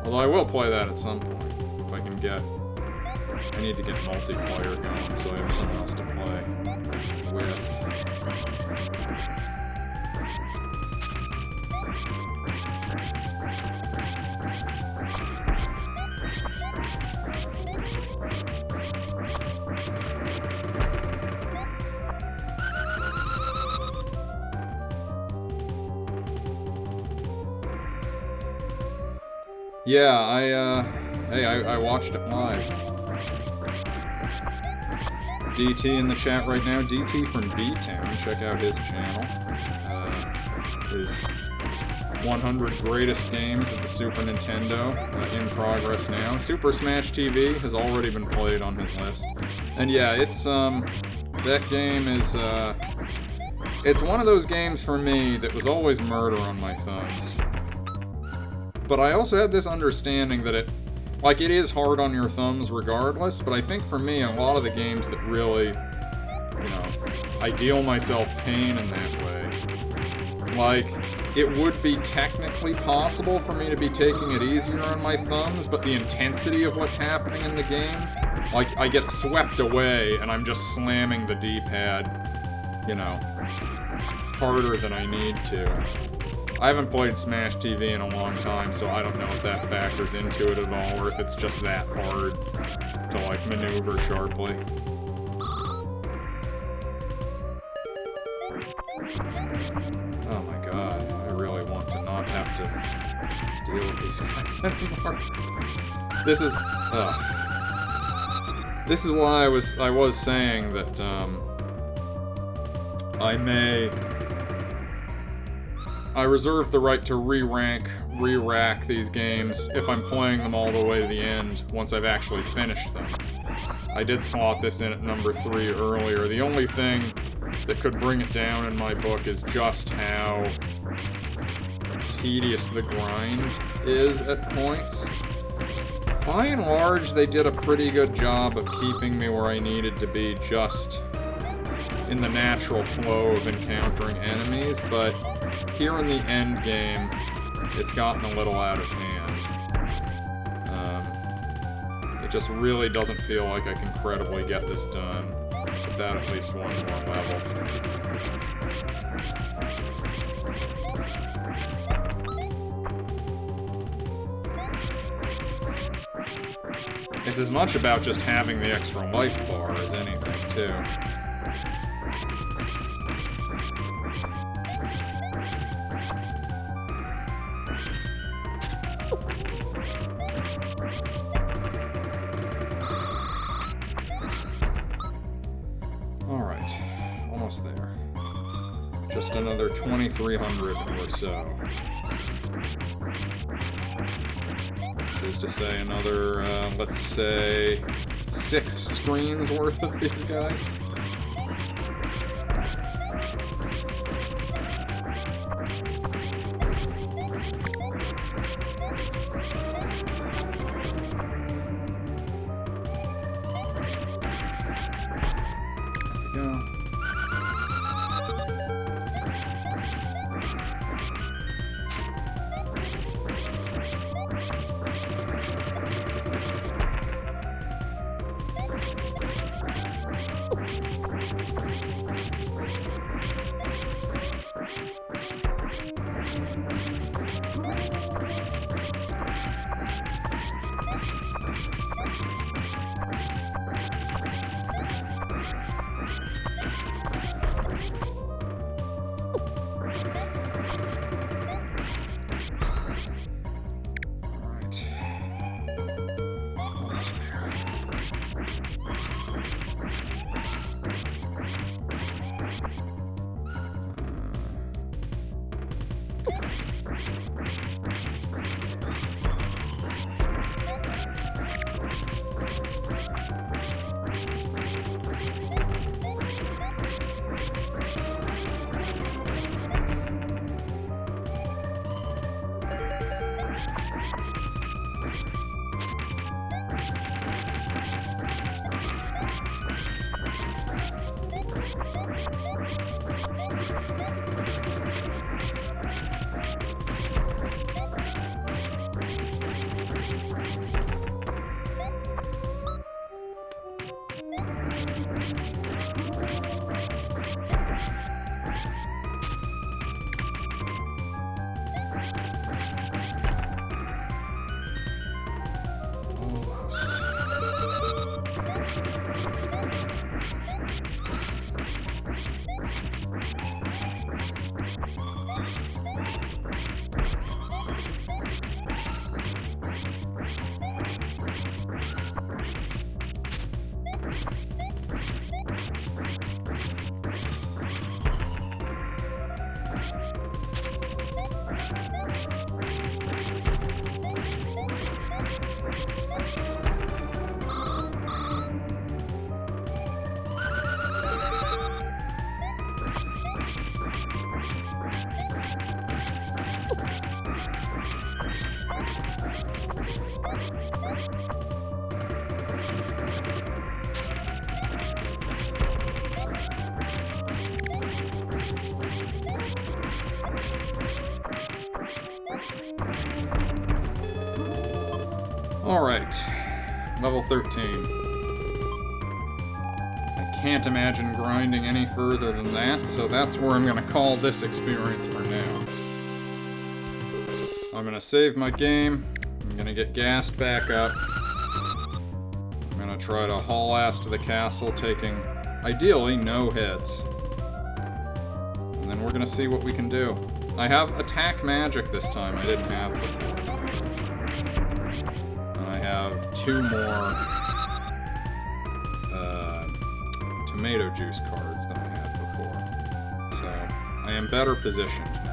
Although I will play that at some point, if I can get... I need to get multiplayer going, so I have someone else to play with. Yeah, I watched it live. DT in the chat right now. DT from B-Town. Check out his channel. His 100 greatest games of the Super Nintendo in progress now. Super Smash TV has already been played on his list. And yeah, it's, that game is, it's one of those games for me that was always murder on my thumbs. But I also had this understanding that it is hard on your thumbs regardless, but I think for me, a lot of the games that really, you know, I deal myself pain in that way, like, it would be technically possible for me to be taking it easier on my thumbs, but the intensity of what's happening in the game, like, I get swept away and I'm just slamming the D-pad, you know, harder than I need to. I haven't played Smash TV in a long time, so I don't know if that factors into it at all, or if it's just that hard to, like, maneuver sharply. Oh my god, I really want to not have to deal with these guys anymore. This is why I was saying that, I reserve the right to re-rack these games if I'm playing them all the way to the end once I've actually finished them. I did slot this in at number 3 earlier. The only thing that could bring it down in my book is just how tedious the grind is at points. by and large, they did a pretty good job of keeping me where I needed to be, just in the natural flow of encountering enemies, but here in the end game, it's gotten a little out of hand. It just really doesn't feel like I can credibly get this done without at least one more level. It's as much about just having the extra life bar as anything, too. Alright, almost there. Just another 2,300 or so. Which is to say another, let's say, 6 screens worth of these guys. Alright, level 13. I can't imagine grinding any further than that, so that's where I'm gonna call this experience for now. I'm gonna save my game, I'm gonna get gassed back up, I'm gonna try to haul ass to the castle, taking, ideally, no hits. And then we're gonna see what we can do. I have attack magic this time I didn't have before. Have 2 more tomato juice cards than I had before. So, I am better positioned now.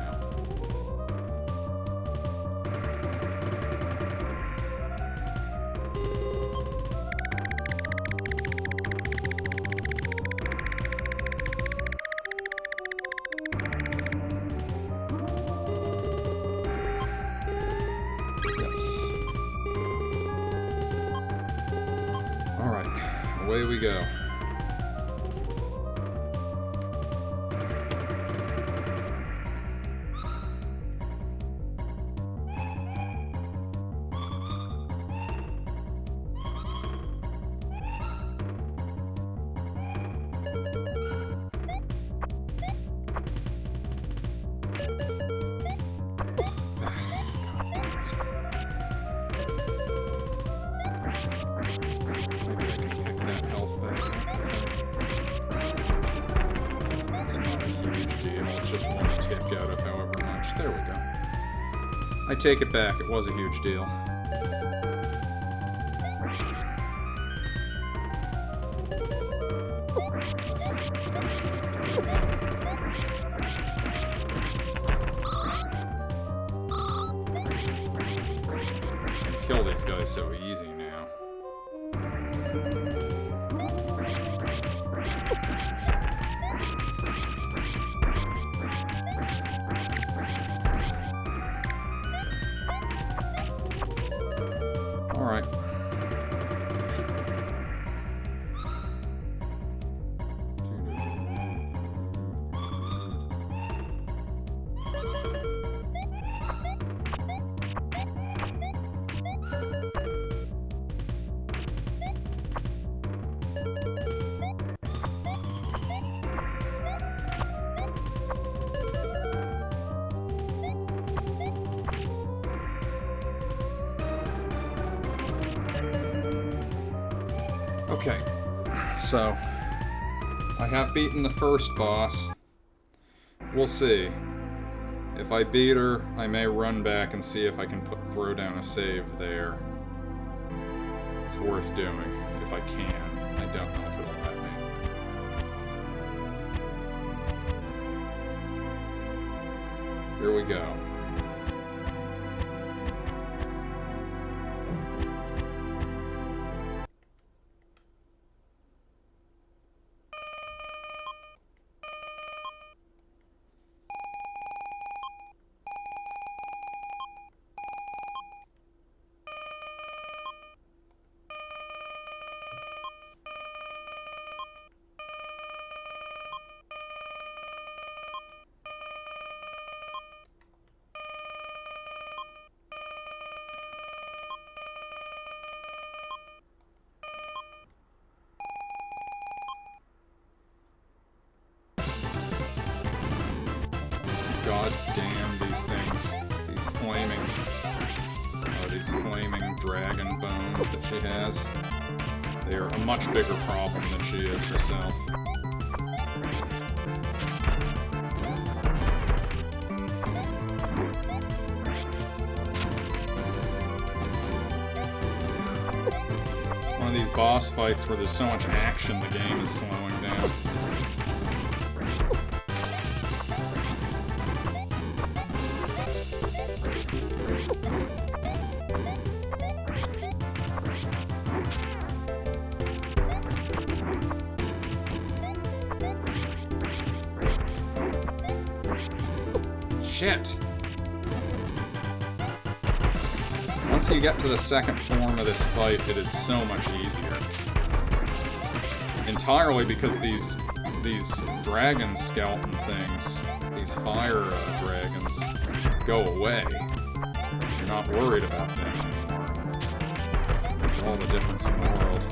away we go. I take it back, it was a huge deal. Kill these guys so easy now. Alright. Okay, so I have beaten the first boss. We'll see. If I beat her, I may run back and see if I can throw down a save there. It's worth doing, if I can. I don't know if it'll let me. Here we go. God damn these things. These flaming dragon bones that she has. They are a much bigger problem than she is herself. One of these boss fights where there's so much action the game is slowing down. Shit! Once you get to the second form of this fight, it is so much easier. Entirely because these dragon skeleton things, these fire dragons, go away. You're not worried about them anymore. It's all the difference in the world.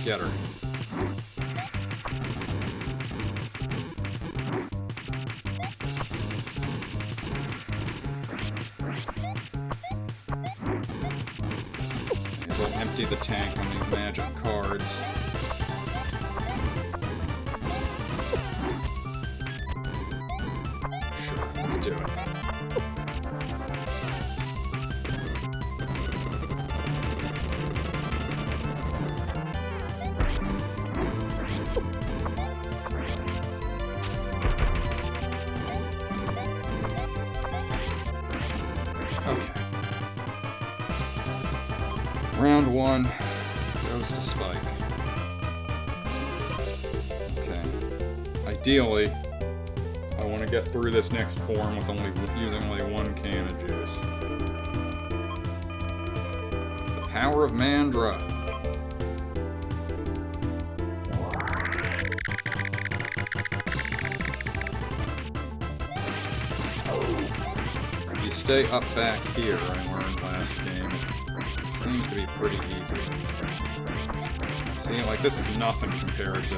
Get her. May as well empty the tank on these magic cards. Sure, let's do it. Round 1 goes to Spike. Okay. Ideally, I want to get through this next form with using only 1 can of juice. The power of Mandra. If you stay up back here, I learned last game, it seems to be pretty easy. See, like, this is nothing compared to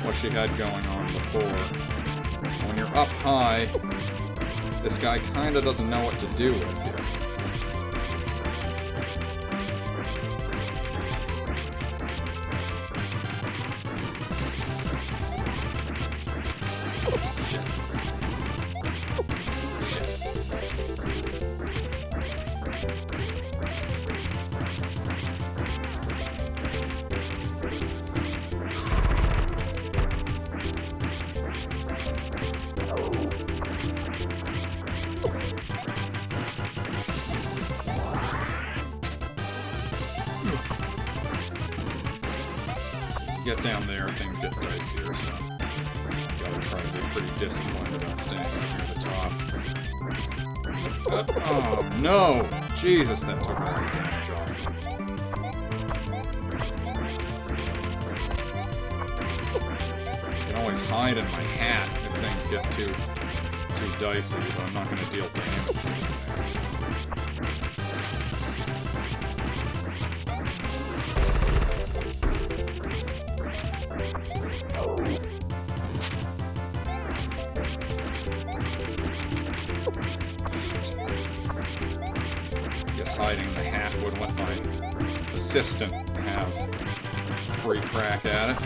what she had going on before. When you're up high, this guy kinda doesn't know what to do with you. Get down there, things get dicier, so gotta try to be pretty disciplined about staying near the top. Oh no! Jesus, that took a lot of damage off me. I can always hide in my hat if things get too dicey, but I'm not gonna deal damage to that, so. Hiding in the hat would let my assistant have a free crack at it.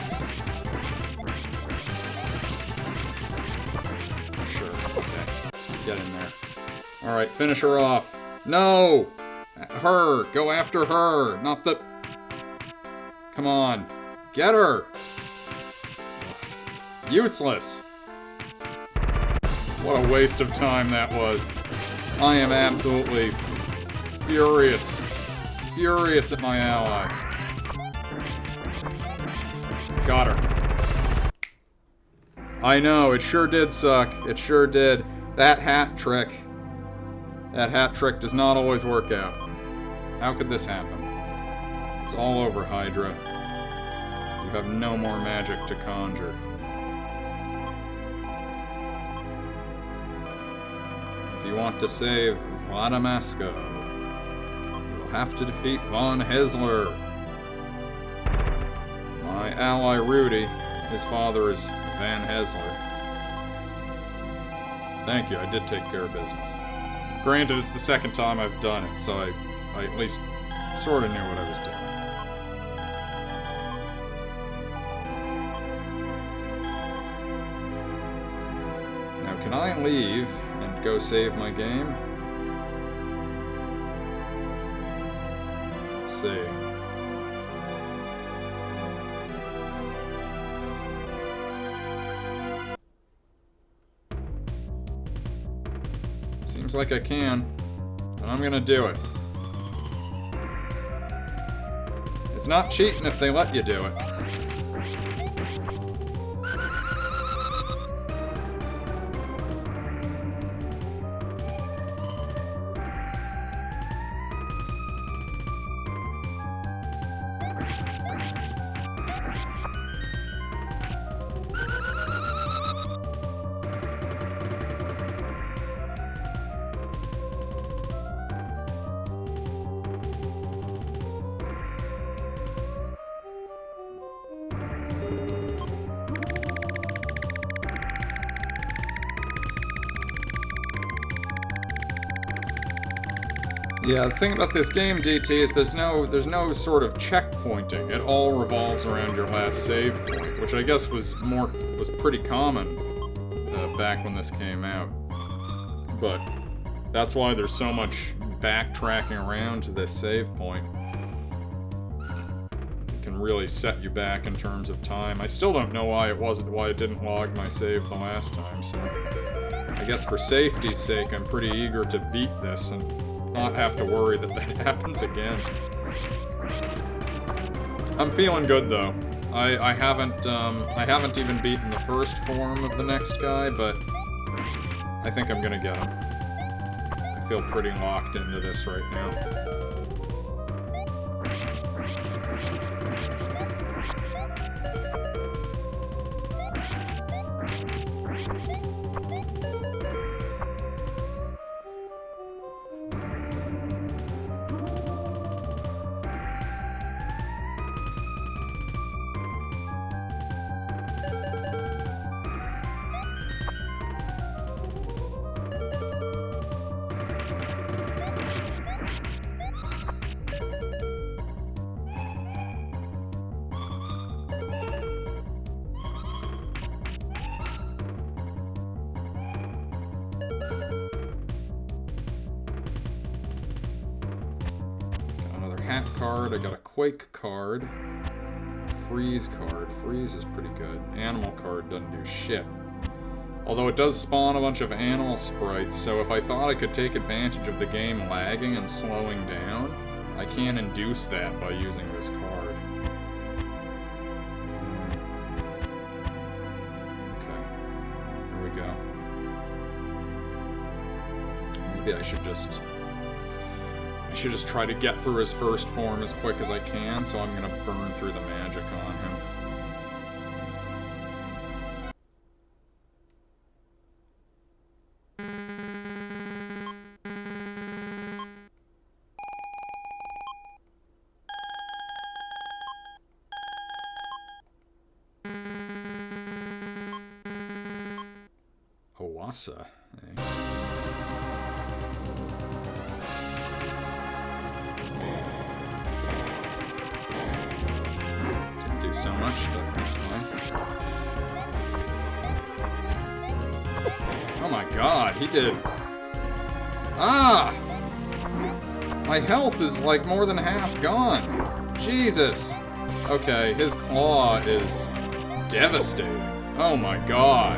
Sure, okay. Get in there. Alright, finish her off. No! Her! Go after her! Not the... Come on. Get her! Ugh. Useless! What a waste of time that was. I am absolutely... furious. Furious at my ally. Got her. I know, it sure did suck. It sure did. That hat trick does not always work out. How could this happen? It's all over, Hydra. You have no more magic to conjure. If you want to save Vladamasco, have to defeat Von Hesler. My ally Rudy, his father is Van Hesler. Thank you, I did take care of business. Granted, it's the second time I've done it, so I at least sort of knew what I was doing. Now, can I leave and go save my game? See. Seems like I can, and I'm gonna do it. It's not cheating if they let you do it. Yeah, the thing about this game, DT, is there's no sort of checkpointing. It all revolves around your last save point, which I guess was pretty common back when this came out. But that's why there's so much backtracking around to this save point. It can really set you back in terms of time. I still don't know why it didn't log my save the last time, so I guess for safety's sake, I'm pretty eager to beat this and not have to worry that happens again. I'm feeling good though. I haven't even beaten the first form of the next guy, but I think I'm gonna get him. I feel pretty locked into this right now. Hat card, I got a Quake card, a Freeze card. Freeze is pretty good. Animal card doesn't do shit. Although it does spawn a bunch of animal sprites, so if I thought I could take advantage of the game lagging and slowing down, I can induce that by using this card. Okay, here we go. Maybe I should just try to get through his first form as quick as I can, so I'm gonna burn through the magic on him. Owasa, eh? So much, but that's fine. Oh my god, he did... Ah! My health is like more than half gone. Jesus! Okay, his claw is devastating. Oh my god.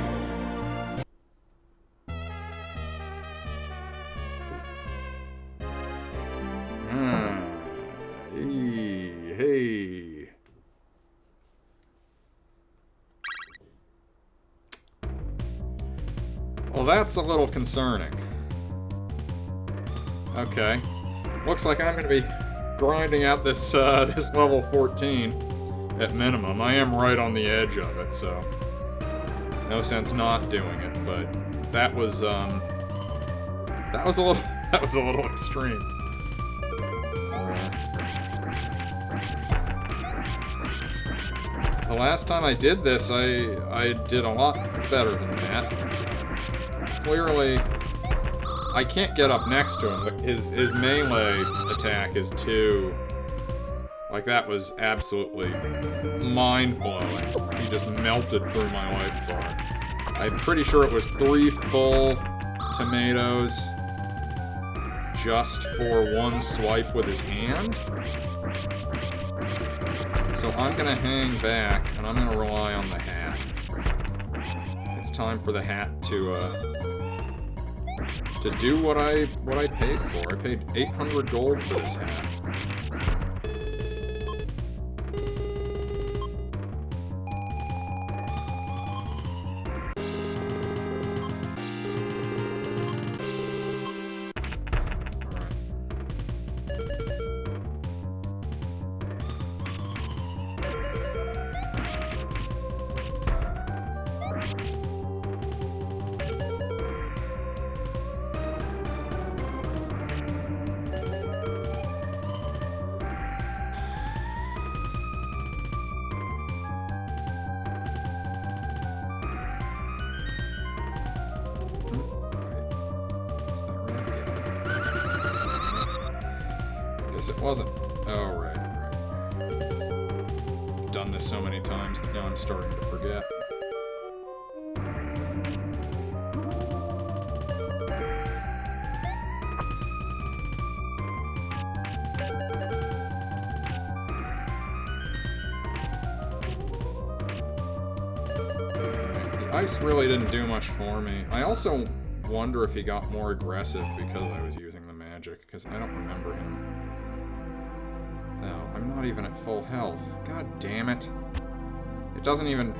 Hey. Well, that's a little concerning. Okay. Looks like I'm going to be grinding out this this level 14 at minimum. I am right on the edge of it, so no sense not doing it. But that was a little extreme. The last time I did this, I did a lot better than that. Clearly, I can't get up next to him, but his melee attack is too... Like, that was absolutely mind-blowing. He just melted through my life bar. I'm pretty sure it was 3 full tomatoes just for one swipe with his hand. So I'm gonna hang back, and I'm gonna rely on the hat. It's time for the hat to do what I paid for. I paid 800 gold for this hat. It wasn't. Oh, right. Done this so many times that now I'm starting to forget. The ice really didn't do much for me. I also wonder if he got more aggressive because I was using the magic, because I don't remember him Oh, I'm not even at full health. God damn it. It doesn't even...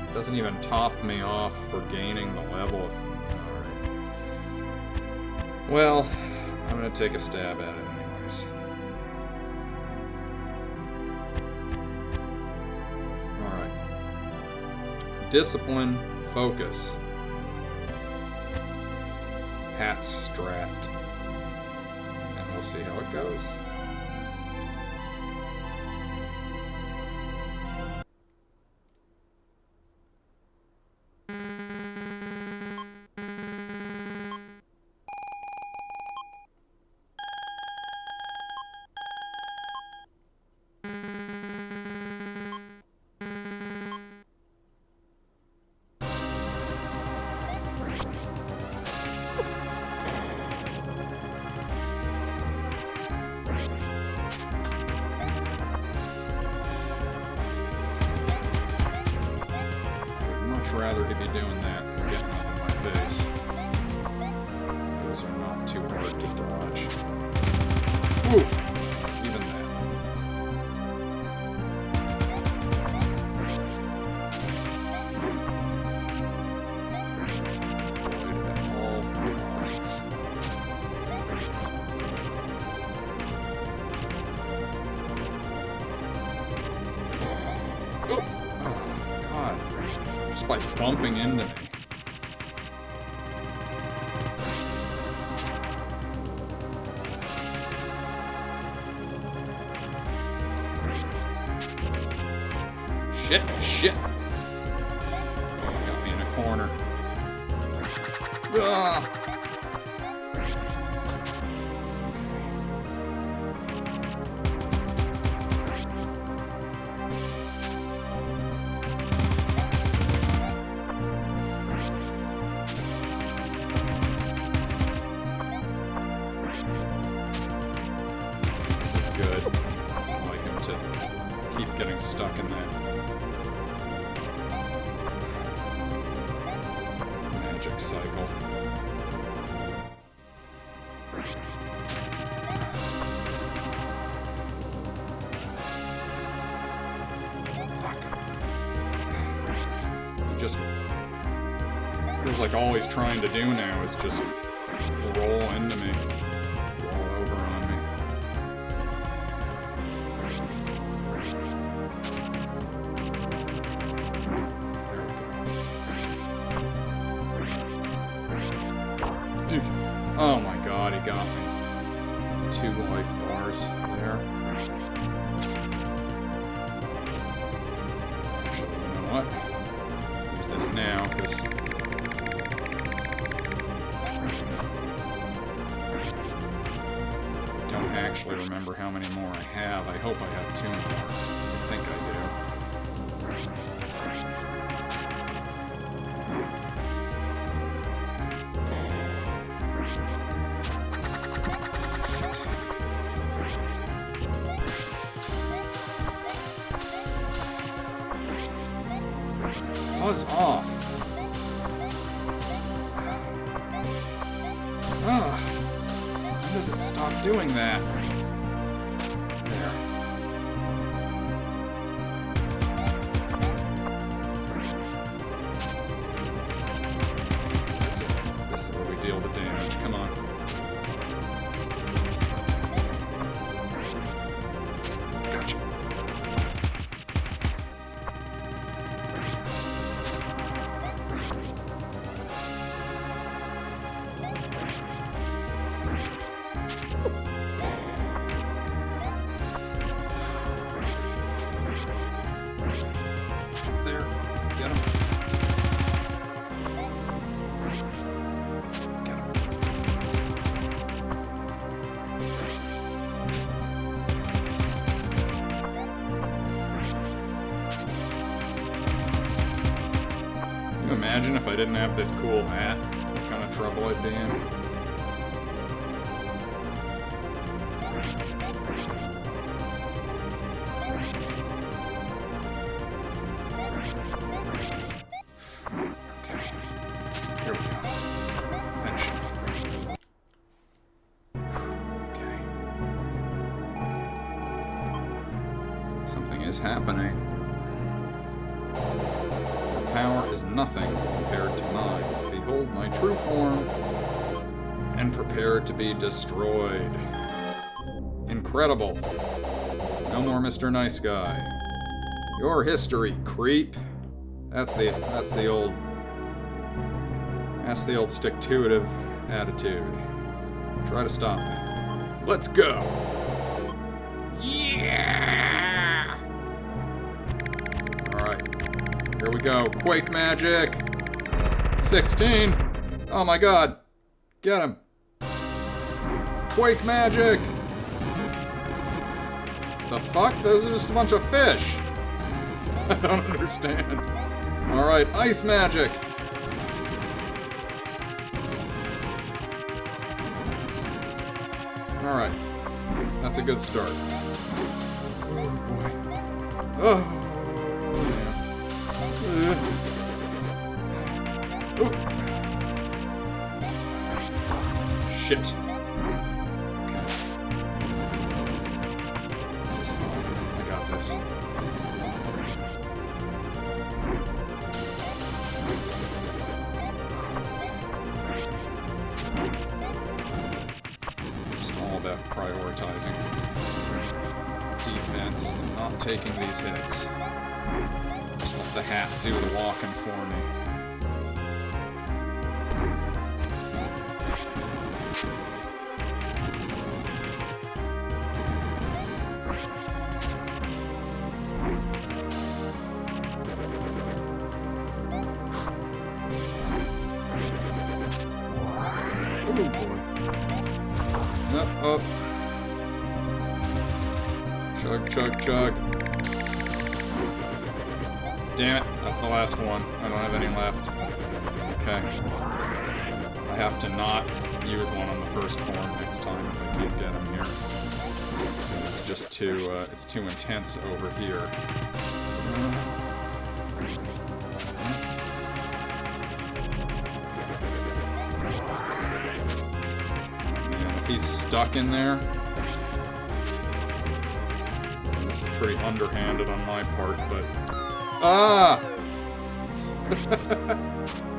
It doesn't even top me off for gaining the level of... Alright. Well, I'm gonna take a stab at it anyways. Alright. Discipline, focus. Hat strat. And we'll see how it goes. Rather to be doing that than getting up in my face. Those are not too hard to dodge. Woo! Even that. Avoid at all costs. Oh! Oh, God. Just by bumping into me. Shit, shit. He's got me in a corner. Ah. Good. I don't like him to keep getting stuck in that magic cycle. Fuck. He just feels like all he's trying to do now is just roll into me. Roll over on me. Oh my god, he got me. 2 life bars there. Actually, you know what? Use this now, because... I don't actually remember how many more I have. I hope I have 2 more. I think I do. Buzz off. Ugh. Why does it stop doing that? There. That's it. This is where we deal the damage. Come on. Gotcha. There. Get him. Get him. Can you imagine if I didn't have this cool hat? What kind of trouble I'd be in? Here we go. Finish him. is happening? Power is nothing compared to mine. Behold my true form, and prepare to be destroyed. Incredible. No more Mr. Nice Guy. Your history, creep. That's the old stick-to-itive attitude. Try to stop me. Let's go. Yeah! Alright. Here we go. Quake magic. 16. Oh my god. Get him. Quake magic. The fuck? Those are just a bunch of fish. I don't understand. Alright, ice magic. Alright. That's a good start. Oh boy. Oh man. Oh. Shit. Okay. This is fine. I got this. Prioritizing defense and not taking these hits. Just let the hat do the walking for me. Oh boy. Oh. Chug, chug, chug. Damn it, that's the last one. I don't have any left. Okay. I have to not use one on the first form next time if I can't get him here. It's just too, it's too intense over here. He's stuck in there. This is pretty underhanded on my part, but... Ah!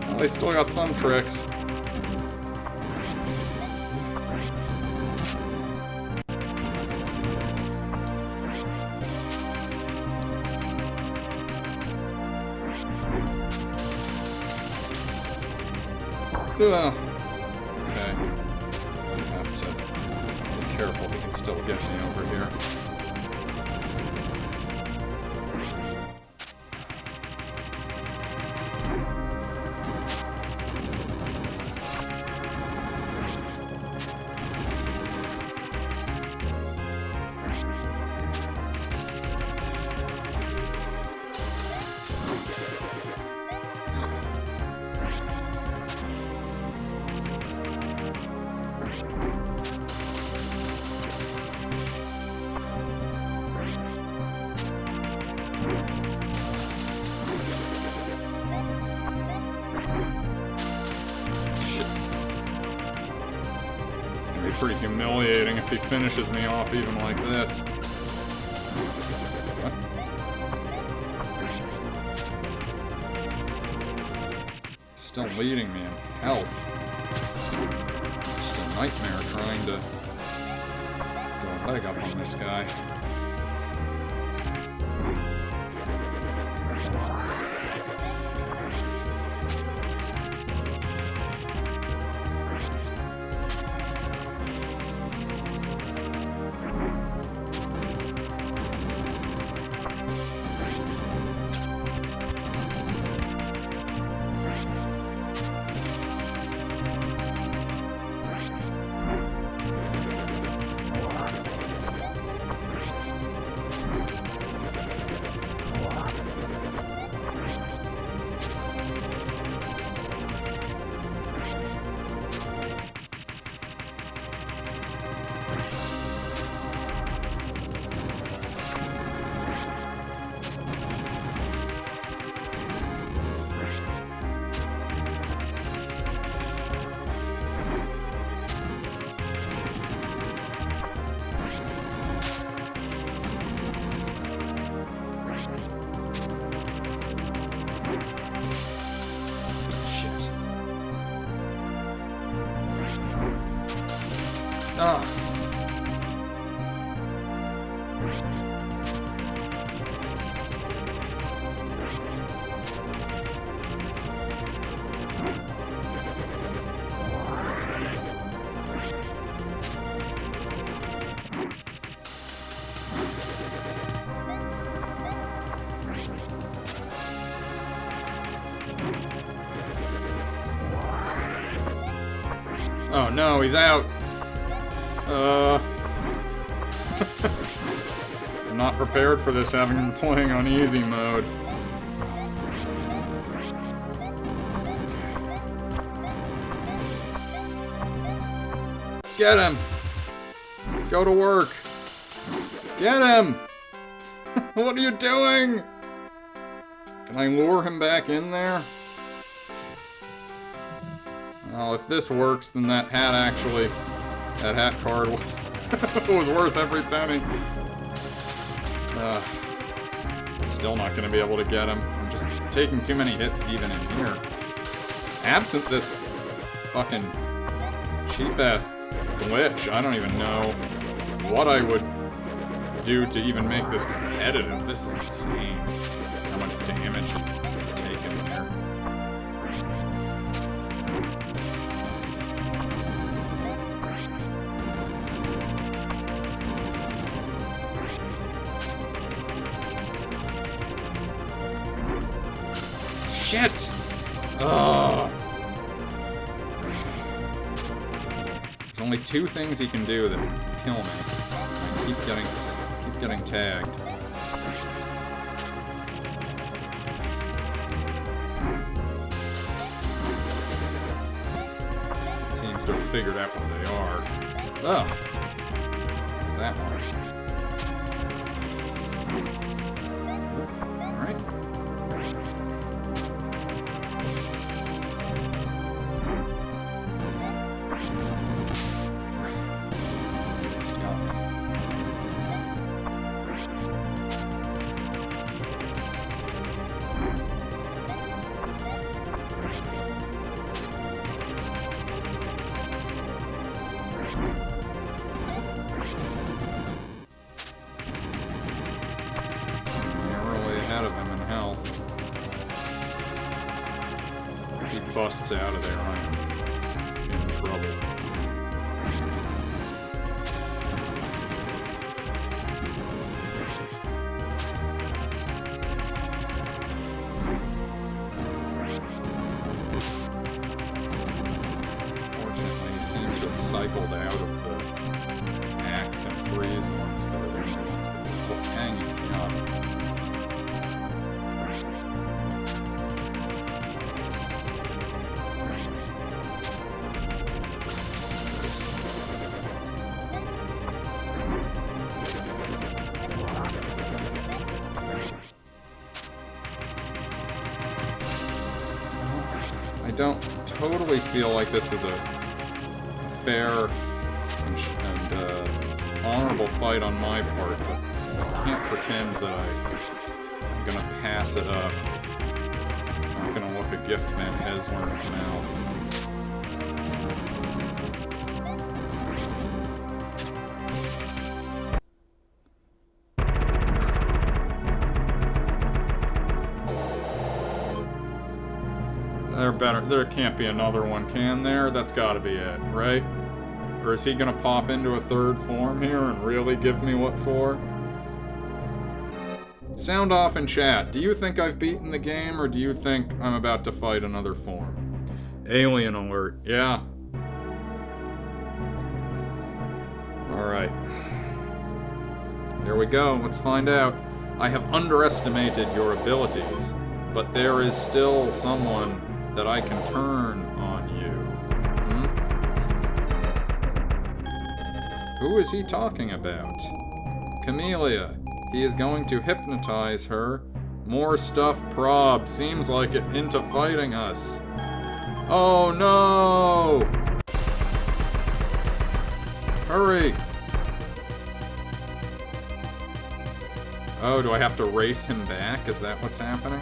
Well, they still got some tricks. Okay. Careful, he can still get me over here. Pretty humiliating if he finishes me off even like this. What? Still leading me in health. Just a nightmare trying to go a leg up on this guy. Ugh. Oh no, he's out. I'm not prepared for this, having been playing on easy mode. Get him! Go to work! Get him! What are you doing? Can I lure him back in there? Well, if this works, then that hat card was was worth every penny. I'm still not going to be able to get him. I'm just taking too many hits even in here. Absent this fucking cheap-ass glitch, I don't even know what I would do to even make this competitive. This is insane. How much damage he's taken here. Shit! Ugh. There's only two things he can do that kill me. I keep getting tagged. He seems to have figured out what they are. Ugh! What's that one? Alright. Busts out of there, I am in trouble. Fortunately, he seems to have cycled out of the axe and freeze ones that are the only ones that will hanging me up. I don't totally feel like this was a fair and honorable fight on my part, but I can't pretend that I'm gonna pass it up. I'm not gonna look a gift Van Hesler in the mouth. There can't be another one, can there? That's gotta be it, right? Or is he gonna pop into a third form here and really give me what for? Sound off in chat. Do you think I've beaten the game, or do you think I'm about to fight another form? Alien alert, yeah. Alright. Here we go, let's find out. I have underestimated your abilities, but there is still someone that I can turn on you. Who is he talking about? Camellia. He is going to hypnotize her. More stuff, prob. Seems like it, into fighting us. Oh no! Hurry! Oh, do I have to race him back? Is that what's happening?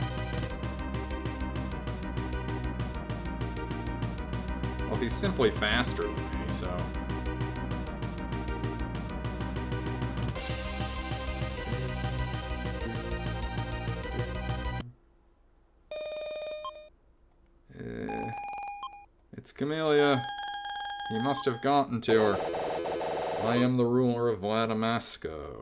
Well, he's simply faster than me, so... It's Camellia. He must have gotten to her. I am the ruler of Vladimasco.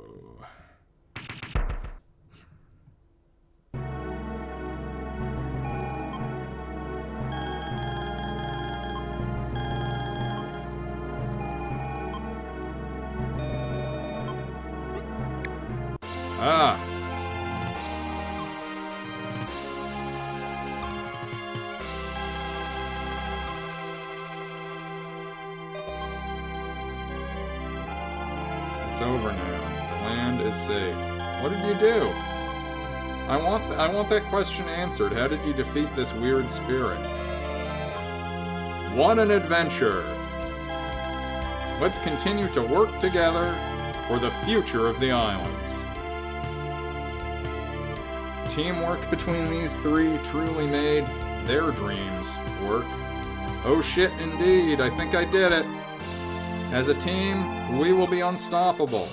Ah! It's over now. The land is safe. What did you do? I want that question answered. How did you defeat this weird spirit? What an adventure! Let's continue to work together for the future of the islands. Teamwork between these three truly made their dreams work. Oh shit, indeed, I think I did it. As a team, we will be unstoppable.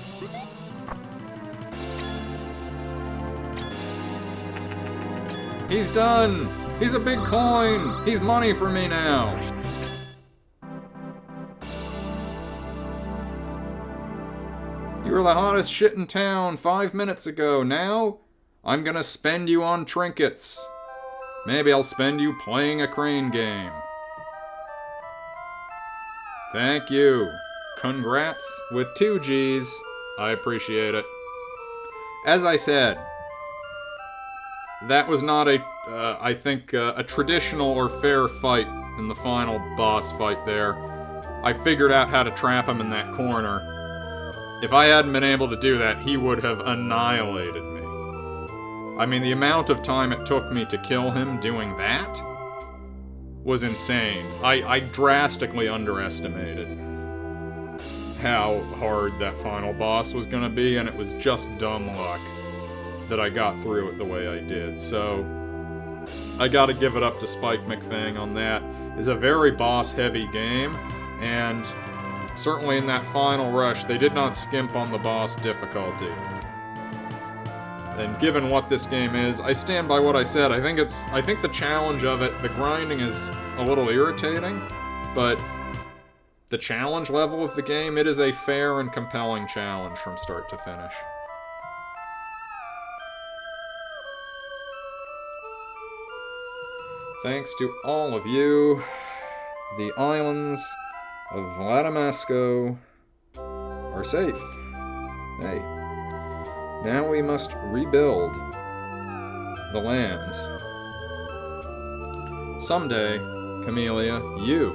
He's done! He's a big coin! He's money for me now! You were the hottest shit in town 5 minutes ago. Now, I'm gonna spend you on trinkets. Maybe I'll spend you playing a crane game. Thank you. Congrats with 2 G's. I appreciate it. As I said, that was not I think, a traditional or fair fight in the final boss fight there. I figured out how to trap him in that corner. If I hadn't been able to do that, he would have annihilated me. I mean, the amount of time it took me to kill him doing that was insane. I drastically underestimated how hard that final boss was gonna be, and it was just dumb luck that I got through it the way I did. So, I gotta give it up to Spike McFang on that. It's a very boss-heavy game, and certainly in that final rush, they did not skimp on the boss difficulty. And given what this game is, I stand by what I said. I think the challenge of it, the grinding is a little irritating, but the challenge level of the game, it is a fair and compelling challenge from start to finish. Thanks to all of you, the islands of Vladimasco are safe. Hey. Now we must rebuild the lands. Someday, Camellia, you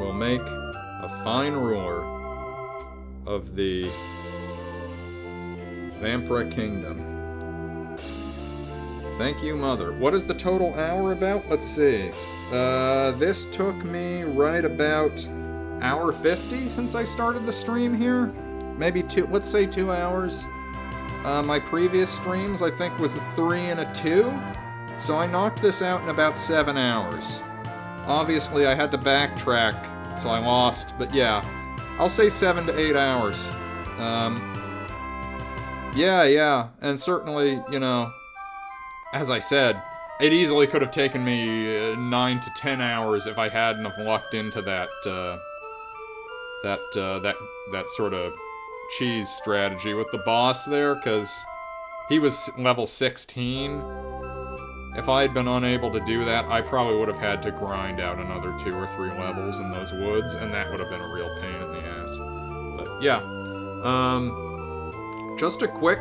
will make a fine ruler of the Vampira Kingdom. Thank you, Mother. What is the total hour about? Let's see. This took me right about hour 50 since I started the stream here. Maybe let's say 2 hours. My previous streams, I think, was a 3 and a 2. So I knocked this out in about 7 hours. Obviously, I had to backtrack, so I lost. But yeah, I'll say 7 to 8 hours. Yeah. And certainly, you know, as I said, it easily could have taken me 9 to 10 hours if I hadn't have lucked into that sort of cheese strategy with the boss there, because he was level 16. If I had been unable to do that, I probably would have had to grind out another 2 or 3 levels in those woods, and that would have been a real pain in the ass. But yeah, just a quick,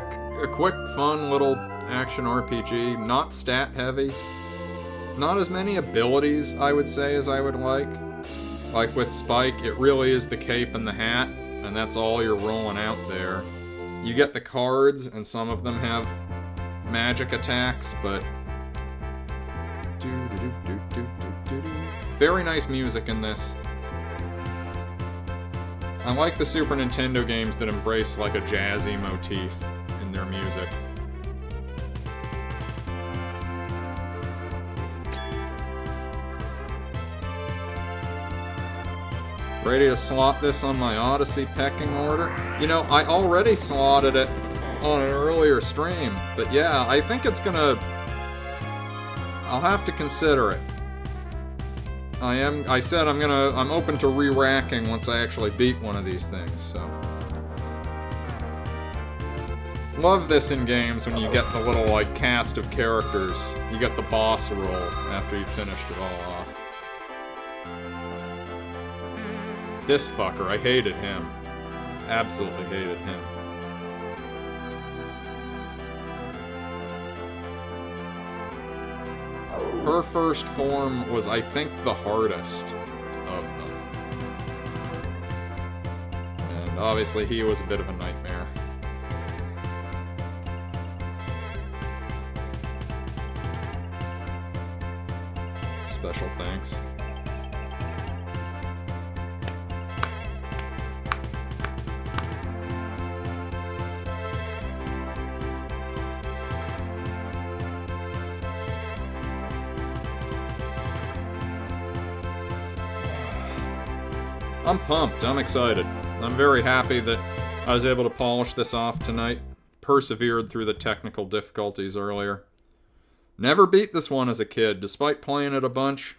fun little action RPG, not stat heavy, not as many abilities, I would say, as I would like. Like with Spike, it really is the cape and the hat, and that's all you're rolling out there. You get the cards, and some of them have magic attacks, but very nice music in this. I like the Super Nintendo games that embrace like a jazzy motif in their music. Ready to slot this on my Odyssey pecking order? You know, I already slotted it on an earlier stream, but yeah, I think it's gonna... I'll have to consider it. I said I'm open to re-racking once I actually beat one of these things, so. Love this in games when you get the little, like, cast of characters. You get the boss roll after you've finished it all off. This fucker, I hated him. Absolutely hated him. Her first form was, I think, the hardest of them. And obviously he was a bit of a nightmare. Special thanks. I'm pumped. I'm excited. I'm very happy that I was able to polish this off tonight. Persevered through the technical difficulties earlier. Never beat this one as a kid, despite playing it a bunch.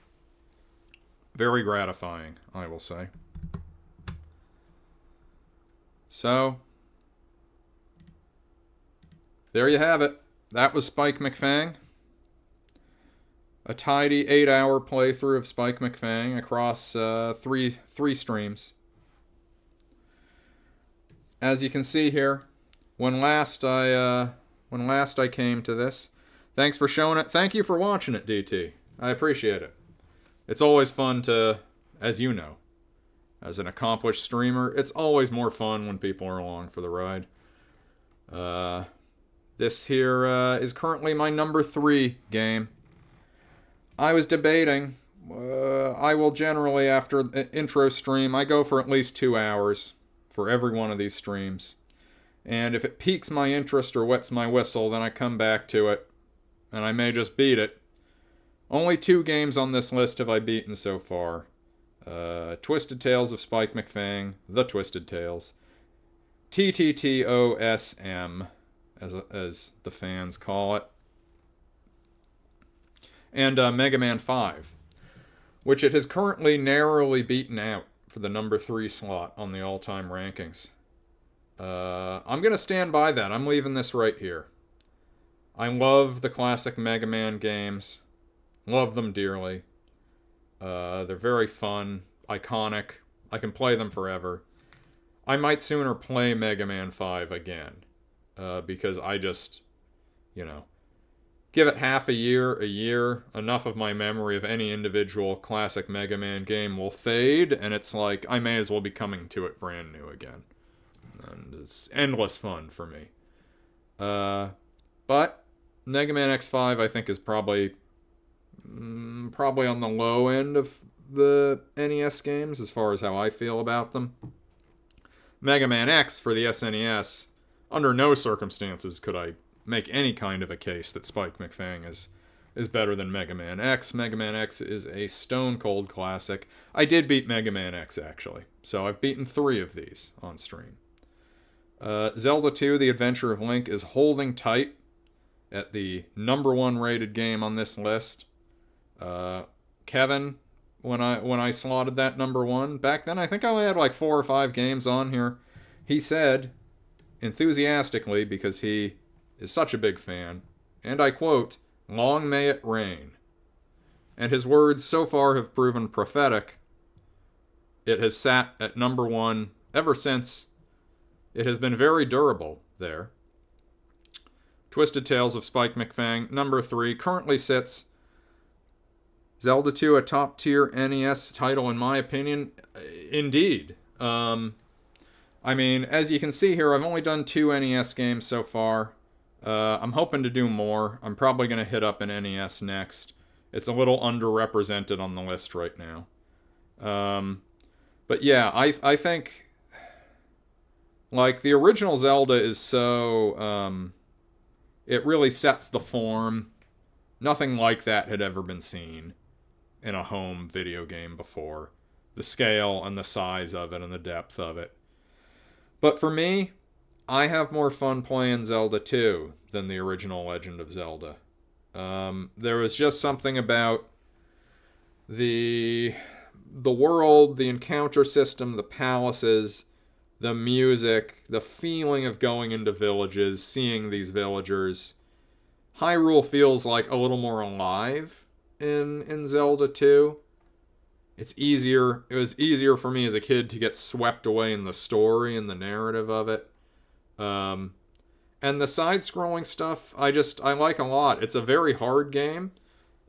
Very gratifying, I will say. So, there you have it. That was Spike McFang. A tidy 8-hour playthrough of Spike McFang across three streams. As you can see here, when last I came to this, thanks for showing it. Thank you for watching it, DT. I appreciate it. It's always fun to, as you know, as an accomplished streamer, it's always more fun when people are along for the ride. This here is currently my number 3 game. I was debating. I will generally, after the intro stream, I go for at least 2 hours for every one of these streams. And if it piques my interest or wets my whistle, then I come back to it. And I may just beat it. Only 2 games on this list have I beaten so far. Twisted Tales of Spike McFang, The Twisted Tales. TTTOSM, as the fans call it. And Mega Man 5, which it has currently narrowly beaten out for the number 3 slot on the all-time rankings. I'm going to stand by that. I'm leaving this right here. I love the classic Mega Man games. Love them dearly. They're very fun, iconic. I can play them forever. I might sooner play Mega Man 5 again. Because I just, give it half a year, enough of my memory of any individual classic Mega Man game will fade, and it's like, I may as well be coming to it brand new again. And it's endless fun for me. But Mega Man X5, I think, is probably on the low end of the NES games, as far as how I feel about them. Mega Man X for the SNES, under no circumstances could I make any kind of a case that Spike McFang is better than Mega Man X. Mega Man X is a stone-cold classic. I did beat Mega Man X, actually. So I've beaten 3 of these on stream. Zelda 2, The Adventure of Link, is holding tight at the number 1 rated game on this list. Kevin, when I slotted that number 1, back then I think I only had like 4 or 5 games on here. He said, enthusiastically, because he is such a big fan, and I quote, "Long may it rain." And his words so far have proven prophetic. It has sat at number 1 ever since. It has been very durable there. Twisted Tales of Spike McFang, number 3, currently sits. Zelda 2, a top-tier NES title, in my opinion. Indeed. I mean, as you can see here, I've only done 2 NES games so far. I'm hoping to do more. I'm probably going to hit up an NES next. It's a little underrepresented on the list right now. But yeah, I think, like, the original Zelda is so, it really sets the form. Nothing like that had ever been seen in a home video game before. The scale and the size of it and the depth of it. But for me, I have more fun playing Zelda 2 than the original Legend of Zelda. There was just something about the world, the encounter system, the palaces, the music, the feeling of going into villages, seeing these villagers. Hyrule feels like a little more alive in Zelda 2. It was easier for me as a kid to get swept away in the story and the narrative of it. And the side-scrolling stuff, I like a lot. It's a very hard game.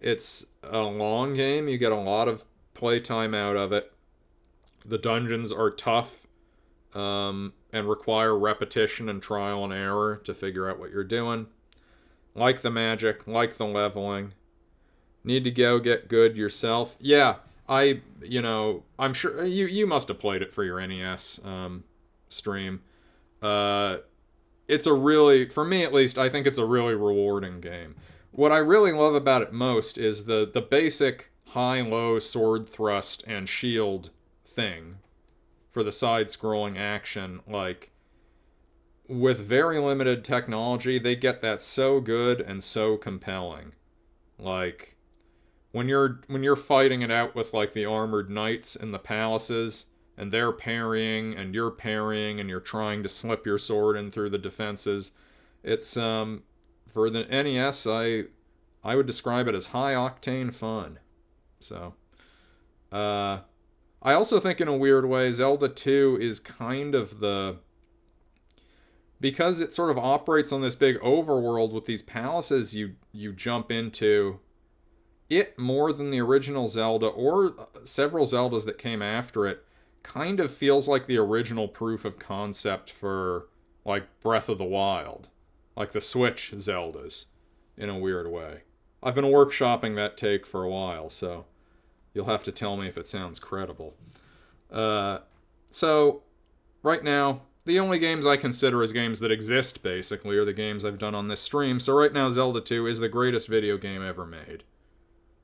It's a long game. You get a lot of playtime out of it. The dungeons are tough and require repetition and trial and error to figure out what you're doing. Like the magic, like the leveling. Need to go get good yourself. Yeah, I'm sure you must have played it for your NES stream. It's a really, for me at least, I think it's a really rewarding game. What I really love about it most is the basic high-low sword thrust and shield thing for the side-scrolling action. Like, with very limited technology, they get that so good and so compelling. Like, when you're fighting it out with like the armored knights in the palaces, and they're parrying and you're trying to slip your sword in through the defenses, it's for the NES, I would describe it as high octane fun. So, I also think in a weird way, Zelda 2 is kind of because it sort of operates on this big overworld with these palaces you jump into. It, more than the original Zelda or several Zeldas that came after it, kind of feels like the original proof of concept for like Breath of the Wild, like the Switch Zeldas, in a weird way. I've been workshopping that take for a while, so you'll have to tell me if it sounds credible. So right now, the only games I consider as games that exist, basically, are the games I've done on this stream. So right now, Zelda 2 is the greatest video game ever made.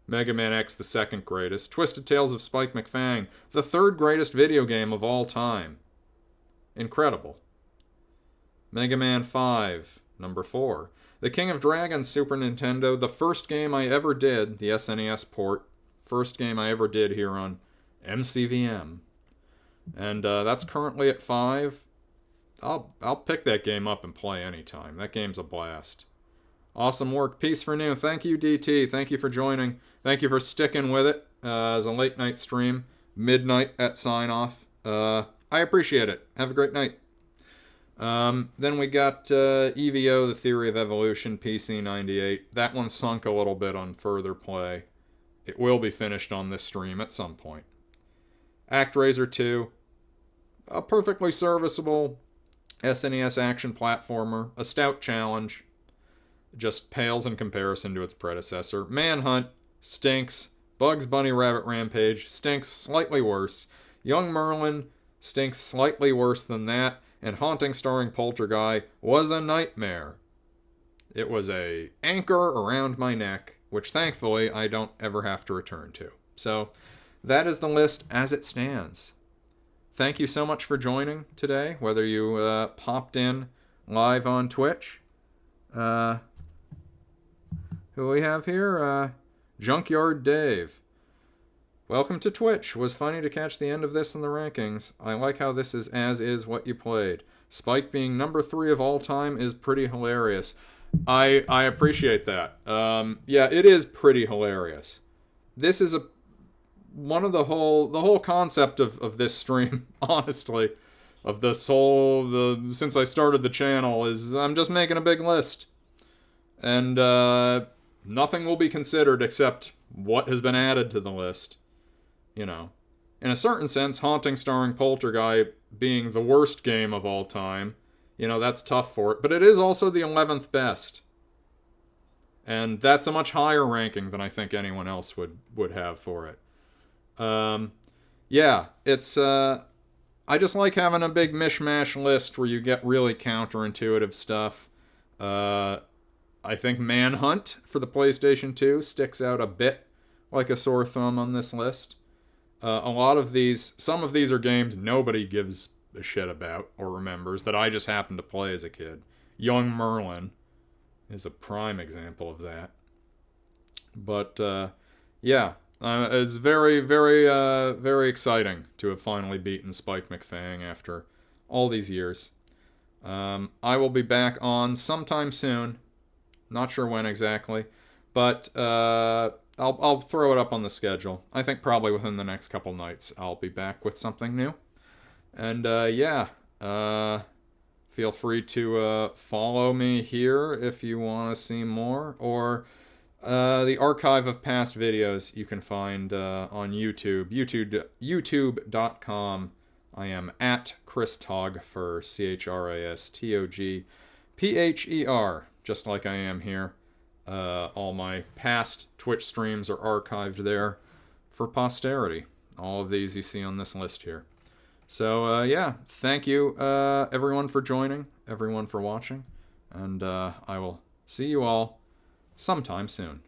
Mega Man X, the second greatest. Twisted Tales of Spike McFang, the third greatest video game of all time. Incredible. Mega Man 5, number 4. The King of Dragons, Super Nintendo, the first game I ever did, the SNES port. First game I ever did here on MCVM. And that's currently at 5. I'll pick that game up and play anytime. That game's a blast. Awesome work. Peace for New. Thank you, DT. Thank you for joining. Thank you for sticking with it as a late night stream. Midnight at sign off. I appreciate it. Have a great night. Then we got EVO, The Theory of Evolution, PC98. That one sunk a little bit on further play. It will be finished on this stream at some point. ActRaiser 2. A perfectly serviceable SNES action platformer. A stout challenge. Just pales in comparison to its predecessor. Manhunt stinks. Bugs Bunny Rabbit Rampage stinks slightly worse. Young Merlin stinks slightly worse than that. And Haunting starring Poltergeist was a nightmare. It was a anchor around my neck, which thankfully I don't ever have to return to. So that is the list as it stands. Thank you so much for joining today, whether you popped in live on Twitch. Who we have here? Junkyard Dave. Welcome to Twitch. Was funny to catch the end of this in the rankings. I like how this is as is what you played. Spike being number 3 of all time is pretty hilarious. I appreciate that. Yeah, it is pretty hilarious. This is one of the whole concept of this stream, honestly, of this since I started the channel, is I'm just making a big list. And nothing will be considered except what has been added to the list. You know, in a certain sense, Haunting starring Poltergeist being the worst game of all time, you know, that's tough for it. But it is also the 11th best. And that's a much higher ranking than I think anyone else would have for it. Yeah, it's, I just like having a big mishmash list where you get really counterintuitive stuff. I think Manhunt for the PlayStation 2 sticks out a bit like a sore thumb on this list. Some of these are games nobody gives a shit about or remembers that I just happened to play as a kid. Young Merlin is a prime example of that. But, yeah, It's very, very exciting to have finally beaten Spike McFang after all these years. I will be back on sometime soon. Not sure when exactly, but I'll throw it up on the schedule. I think probably within the next couple nights I'll be back with something new. And yeah, feel free to follow me here if you want to see more, or the archive of past videos you can find on YouTube. YouTube.com. I am at Chris Togpher, ChristogPher, just like I am here. All my past Twitch streams are archived there for posterity. All of these you see on this list here. So, yeah, thank you, everyone, for joining, everyone for watching, and I will see you all sometime soon.